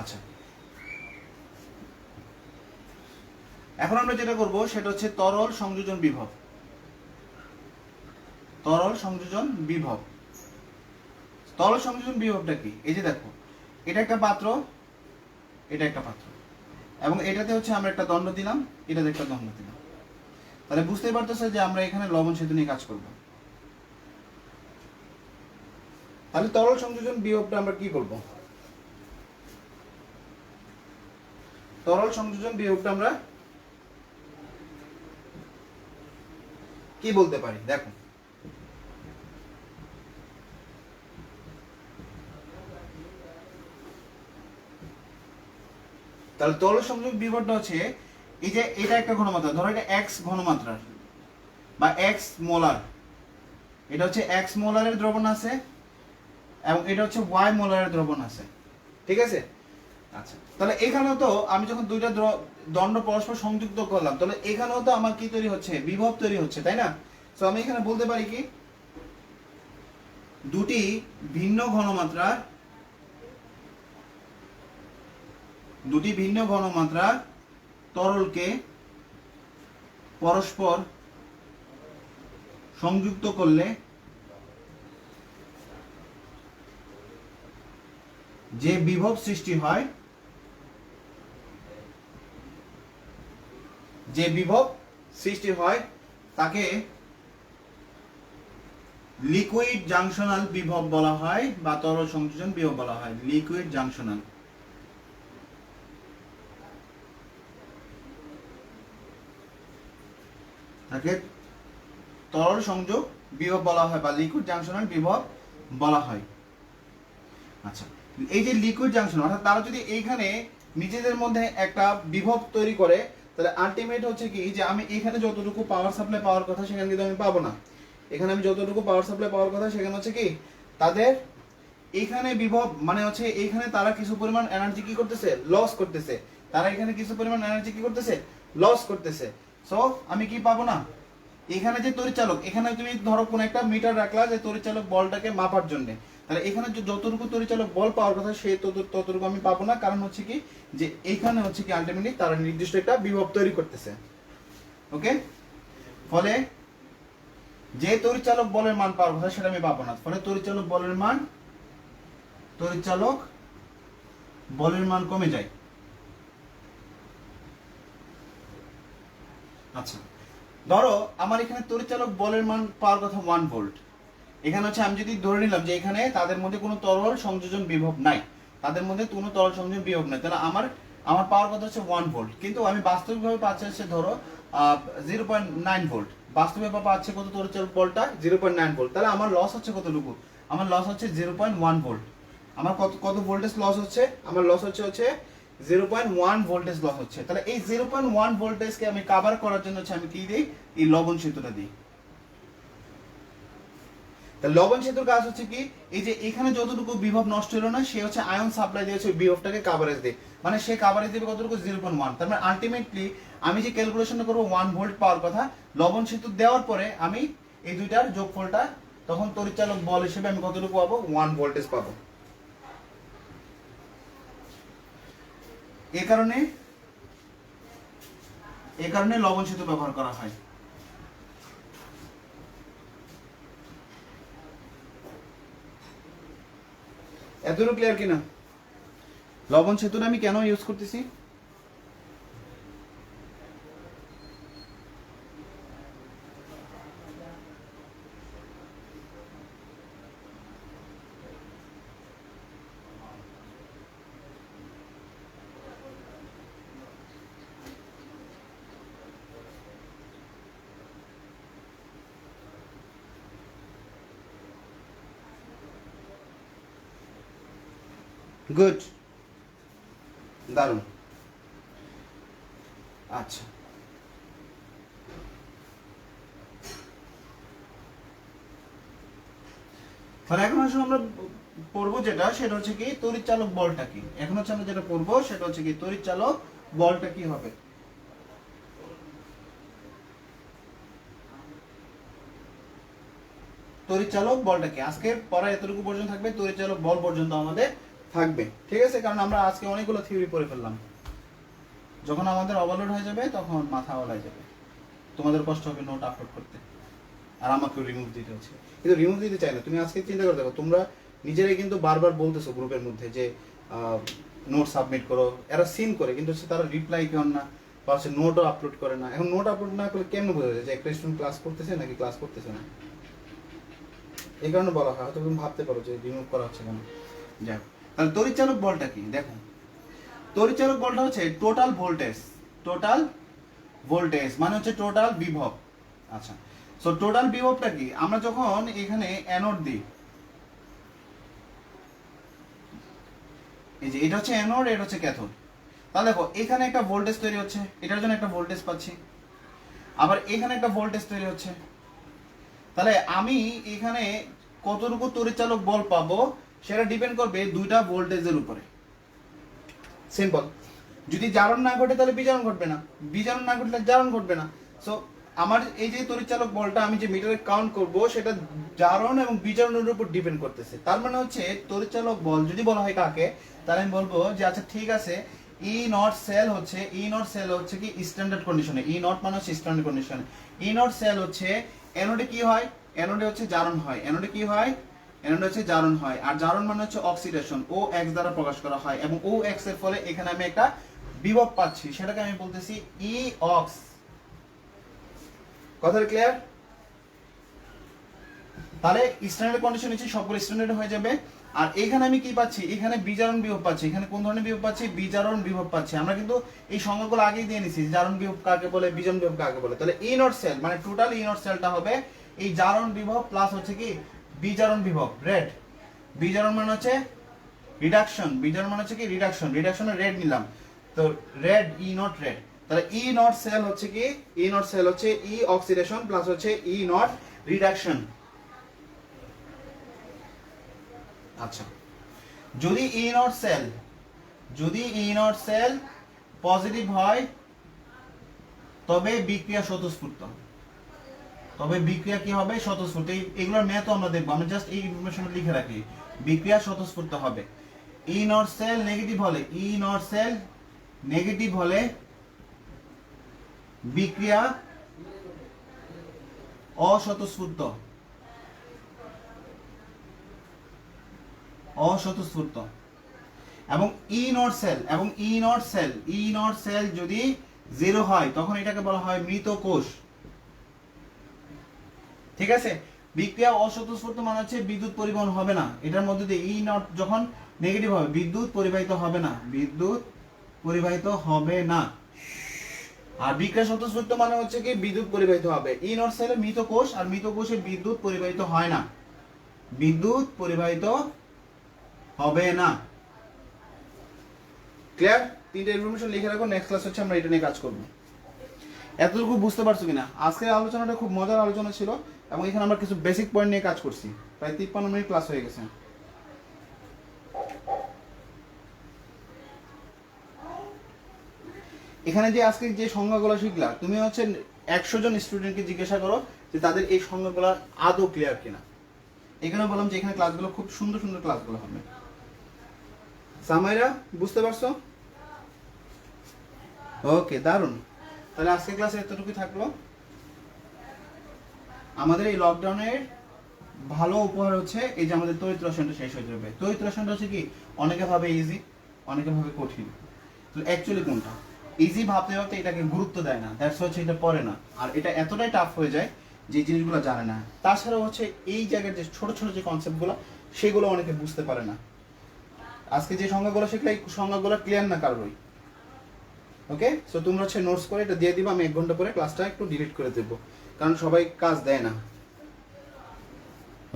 আচ্ছা, এখন আমরা যেটা করব সেটা হচ্ছে তরল সংযোজন বিভব। তরল সংযোজন বিভব, তরল সংযোজন বিভবটা কি? এই যে দেখো, এটা একটা পাত্র, এটা একটা পাত্র, এবং এটাতে হচ্ছে আমরা একটা দণ্ড দিলাম, এটাতে একটা দণ্ড দিলাম। তাহলে বুঝতেই পারতেছে যে আমরা এখানে লবণ সেতু নিয়ে কাজ করব। তাহলে তরল সংযোজন বিভবটা আমরা কি করব? তরল সংযোজন বিভবটা আমরা কি বলতে পারি? দেখো, তাহলে তরল সংযোগ বিভবটা হচ্ছে এই যে এটা একটা ঘনমাত্রা, ধরো এটা এক্স ঘনমাত্রার বা এক্স মোলার, এটা হচ্ছে এক্স মোলারের দ্রবণ আছে এবং এটা হচ্ছে ওয়াই মোলারের দ্রবণ আছে, ঠিক আছে? আচ্ছা, তাহলে এখানেও তো আমি যখন দুইটা দণ্ড পরস্পর সংযুক্ত করলাম, তাহলে এখানেও তো আমার কি তৈরি হচ্ছে? বিভব তৈরি হচ্ছে, তাই না? তো আমি এখানে বলতে পারি কি, দুটি ভিন্ন ঘনমাত্রার, দুটি ভিন্ন ঘনমাত্রার তরলকে পরস্পর সংযুক্ত করলে যে বিভব সৃষ্টি হয়, যে বিভব সৃষ্টি হয় তাকে লিকুইড জাংশনাল বিভব বলা হয় বা তরল সংযোজন বিভব বলা হয়। লিকুইড জাংশনাল, তাকে তরল সংযোগ বিভব বলা হয় বা লিকুইড জাংশনাল বিভব বলা হয়। আচ্ছা, এই যে লিকুইড জাংশন, অর্থাৎ তারা যদি এইখানে নিজেদের মধ্যে একটা বিভব তৈরি করে, তাহলে আলটিমেট হচ্ছে কি যে আমি এখানে যতটুকু পাওয়ার সাপ্লাই পাওয়ার কথা সেখানে কিন্তু আমি পাবো না। এখানে আমি যতটুকু পাওয়ার সাপ্লাই পাওয়ার কথা সেখানে হচ্ছে কি তাদের এখানে বিভব, মানে হচ্ছে এইখানে তারা কিছু পরিমাণ এনার্জি কি করতেছে? লস করতেছে। তারা এখানে কিছু পরিমাণ এনার্জি কি করতেছে? লস করতেছে। সো আমি কি পাবো না? এখানে যে তড়িৎচালক, এখানে তুমি ধরো কোন একটা মিটার রাখলা যে তড়িৎচালক বলটাকে মাপার জন্য, তাহলে এখানে যতটুকু তড়িৎচালক বল পাওয়ার কথা সেই ততটুকু আমি পাবো না। কারণ হচ্ছে কি যে এখানে হচ্ছে কি আলটিমেটলি তারা নির্দিষ্ট একটা বিভব তৈরি করতেছে। ওকে, ফলে যে তড়িৎচালক বলের মান পাওয়ার কথা সেটা আমি পাবো না। ফলে তড়িৎচালক বলের মান, তড়িৎচালক বলের মান কমে যায়। আচ্ছা, ধরো আমার এখানে তড়িৎচালক বলের মান পাওয়ার কথা 1 ভোল্ট। এখানে হচ্ছে আমি যদি ধরে নিলাম যে এখানে তাদের মধ্যে কোনো তরল সংযোজন বিভব নাই, তাদের মধ্যে কোনো তরল সংযোজন বিভব নাই, তাহলে আমার পাওয়ার কথা হচ্ছে 1 ভোল্ট, কিন্তু আমি বাস্তবিকভাবে পাচ্ছি হচ্ছে ধরো 0.9 ভোল্ট। বাস্তবে পাচ্ছে কত তড়িৎচালক বলটা? 0.9 ভোল্ট। তাহলে আমার লস হচ্ছে কতটুকু? আমার লস হচ্ছে 0.1 ভোল্ট। আমার কত ভোল্টেজ লস হচ্ছে? আমার লস হচ্ছে 0.1 ভোল্টেজ লস হচ্ছে। তাহলে এই 0.1 ভোল্টেজকে আমি কভার করার জন্য হচ্ছে আমি কি দিই? এই লবণ সেতুটা দিই। তাহলে লবণ সেতুর কাজ হচ্ছে কি, এই যে এখানে যতটুকু বিভব নষ্ট হলো না, সে হচ্ছে আয়ন সাপ্লাই দিয়েছে ওই বিভবটাকে কাভারেজ দেয়, মানে সে কাভারেজ দেবে কতটুকু? 0.1। তার মানে আলটিমেটলি আমি যে ক্যালকুলেশনটা করবো 1 ভোল্ট পাওয়ার কথা, লবণ সেতু দেওয়ার পরে আমি এই দুইটার যোগফলটা তখন তড়িৎচালক বল হিসেবে আমি কতটুকু পাবো? 1 ভোল্টেজ পাবো। এ কারণে এই কারণে লবণ সেতু ব্যবহার করা হয়। এতটুকু ক্লিয়ার কিনা? লবণ সেতুটা আমি কেন ইউজ করতেছি? গুড, দারুণ। আচ্ছা, তাহলে এখন আসলে আমরা পড়বো যেটা, সেটা হচ্ছে কি তড়িৎ চালক বলটা কি। এখন হচ্ছে আমরা যেটা পড়বো সেটা হচ্ছে কি তড়িৎ চালক বলটা কি হবে। তড়িৎ চালক বলটা কি, আজকের পড়া এতটুকু পর্যন্ত থাকবে, তড়িৎ চালক বল পর্যন্ত আমাদের থাকবে, ঠিক আছে? কারণ আমরা আজকে অনেকগুলো থিওরি পড়ে ফেললাম, যখন আমাদের ওভারলোড হয়ে যাবে তখন মাথা ওলাই যাবে, তোমাদের কষ্ট হবে নোট আপলোড করতে, আর আমাকেও রিমুভ দিতে হচ্ছে। কিন্তু রিমুভ দিতে চাই না, তুমি আজকে চিন্তা করে দেখো, তোমরা নিজেরাই কিন্তু বারবার বলতেছো গ্রুপের মধ্যে যে নোট সাবমিট করো, এরা সিন করে কিন্তু তারা রিপ্লাই কেন না, বা হচ্ছে নোটও আপলোড করে না। এখন নোট আপলোড না করলে কেমন বোঝা যায় যে একটা স্টুডেন্ট ক্লাস করতেছে নাকি ক্লাস করতেছে না? এই কারণে বলা হয়, হয়তো তুমি ভাবতে পারো যে রিমুভ করা হচ্ছে কেন। যাই হোক, তাহলে তড়িৎচালক বলটা কি দেখো। তড়িৎচালক বলটা হচ্ছে টোটাল ভোল্টেজ, টোটাল ভোল্টেজ মানে হচ্ছে টোটাল বিভব। আচ্ছা, সো টোটাল বিভবটা কি, আমরা যখন এখানে অ্যানোড দিই, এই যে এটা হচ্ছে অ্যানোড, এটা হচ্ছে ক্যাথোড, তাহলে দেখো এখানে একটা ভোল্টেজ তৈরি হচ্ছে, এটার জন্য একটা ভোল্টেজ পাচ্ছি, আবার এখানে একটা ভোল্টেজ তৈরি হচ্ছে। তাহলে আমি এখানে কতটুকু তড়িৎচালক বল পাবো সেটা ডিপেন্ড করবে দুইটা ভোল্টেজের উপরে। সিম্পল, যদি জারণ না ঘটে তাহলে বিজারণ ঘটবে না, বিজারণ না ঘটলে জারণ ঘটবে না। সো আমার এই যে তড়িৎচালক বলটা আমি যে মিটারে কাউন্ট করব সেটা জারণ এবং বিজারণের উপর ডিপেন্ড করতেছে। তার মানে হচ্ছে তড়িৎচালক বল যদি বলা হয় কাকে, তাহলে আমি বলবো যে আচ্ছা ঠিক আছে, ই নট সেল হচ্ছে, ই নট সেল হচ্ছে কি স্ট্যান্ডার্ড কন্ডিশনে, ই নট মানে হচ্ছে স্ট্যান্ডার্ড কন্ডিশনে, ই নট সেল হচ্ছে অ্যানোডে কি হয়, অ্যানোডে হচ্ছে জারণ হয়, অ্যানোডে কি হয়, অ্যানোডে হচ্ছে জারণ হয়, আর জারণ মানে হচ্ছে অক্সিডেশন, ও এক্স দ্বারা প্রকাশ করা হয়, এবং ও এক্স এর ফলে এখানে আমি একটা বিভব পাচ্ছি, সেটাকে আমি বলতেছি ই অক্স। কথা ক্লিয়ার? তাহলে স্ট্যান্ডার্ড কন্ডিশন হচ্ছে সবগুলো স্ট্যান্ডার্ড হয়ে যাবে। আর এখানে আমি কি পাচ্ছি, এখানে বিজারণ বিভব পাচ্ছি, এখানে কোন ধরনের বিভব পাচ্ছি, বিজারণ বিভব পাচ্ছি। আমরা কিন্তু এই সংজ্ঞাগুলো আগেই দিয়ে নিছি, জারণ বিভব কাকে বলে, বিজারণ বিভব কাকে বলে। তাহলে ই নট সেল মানে টোটাল ই নট সেলটা হবে এই জারণ বিভব প্লাস হচ্ছে কি বিজারণ বিভব, রেড। বিজারণ মানে হচ্ছে রিডাকশন, বিজারণ মানে হচ্ছে কি রিডাকশন, রিডাকশনের রেড নিলাম, তো রেড ই নট রেড। তাহলে ই নট সেল হচ্ছে কি, ই নট সেল হচ্ছে ই অক্সিডেশন প্লাস হচ্ছে ই নট রিডাকশন। আচ্ছা, যদি ই নট সেল, যদি ই নট সেল পজিটিভ হয় তবে বিক্রিয়া স্বতঃস্ফূর্ত, তবে বিক্রিয়া কি হবে, স্বতঃস্ফূর্ত। এগুলোর ম্যাথও আমরা দেখবো, আমরা জাস্ট এই ইনফরমেশন লিখে রাখি, বিক্রিয়া স্বতঃস্ফূর্ত হবে। ই নট সেল নেগেটিভ হলে, ই নট সেল নেগেটিভ হলে বিক্রিয়া অস্বতঃস্ফূর্ত, অস্বতঃস্ফূর্ত। এবং ই নট সেল, এবং E nought cell, E nought cell যদি 0 হয় তখন এটাকে বলা হয় মৃত কোষ, ঠিক আছে? বিক্রিয়া অস্বতঃস্ফূর্ত মানে হচ্ছে বিদ্যুৎ পরিবহন হবে না এটার মধ্যে দিয়ে, ই নট যখন নেগেটিভ হবে বিদ্যুৎ পরিবাহিত হবে না, বিদ্যুৎ পরিবাহিত হবে না। আর বিক্রিয়া স্বতঃস্ফূর্ত মানে হচ্ছে কি বিদ্যুৎ পরিবাহিত হবে। ই নট সেলে মৃত কোষ, আর মৃত কোষে বিদ্যুৎ পরিবাহিত হয় না, বিদ্যুৎ পরিবাহিত হবে না। ক্লিয়ার? তিনটে ইনফরমেশন লিখে রাখো, নেক্সট ক্লাস হচ্ছে আমরা এটা নিয়ে কাজ করব। এতটুকু বুঝতে পারছো কিনা? আজকের আলোচনাটা খুব মজার আলোচনা ছিল, এবং এখানে আমরা কিছু বেসিক পয়েন্ট নিয়ে কাজ করছি। প্রায় 53 মিনিট ক্লাস হয়ে গেছে। এখানে যে আজকে যে সংজ্ঞাগুলো শিখলা, তুমি হচ্ছে 100 জন স্টুডেন্টকে জিজ্ঞাসা করো যে তাদের এই সংজ্ঞাগুলো আদৌ ক্লিয়ার কিনা। এখানে বললাম যে এখানে ক্লাসগুলো খুব সুন্দর সুন্দর ক্লাসগুলো হবে। সামাইরা বুঝতে পারছো? ওকে, দারুন। তাহলে আজকের ক্লাসে এতটুকুই থাকলো। আমাদের এই লকডাউনের ভালো উপহার হচ্ছে এই যে আমাদের তড়িৎ রসায়নটা শেষ হয়ে যাবে। তড়িৎ রসায়নটা হচ্ছে কি, অনেকে ভাবে ইজি, অনেকে ভাবে কঠিন। তো অ্যাকচুয়ালি কোনটা? ইজি ভাবতে ভাবতে এটাকে গুরুত্ব দেয় না, দ্যাটস হচ্ছে এটা পড়ে না, আর এটা এতটাই টাফ হয়ে যায় যে জিনিসগুলো জানে না। তাছাড়া হচ্ছে এই জায়গার যে ছোট ছোট যে কনসেপ্টগুলো সেগুলো অনেকে বুঝতে পারে না। আজকে যে সংজ্ঞাগুলো শিখলে এই সংজ্ঞাগুলো ক্লিয়ার না কারোরই। ওকে, সো তোমরা হচ্ছে নোটস করে এটা দিয়ে দিবা, আমি 1 ঘন্টা পরে ক্লাসটা একটু ডিলিট করে দেবো, কারণ সবাই কাজ দেয় না।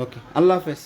ওকে, আল্লাহ হাফেজ।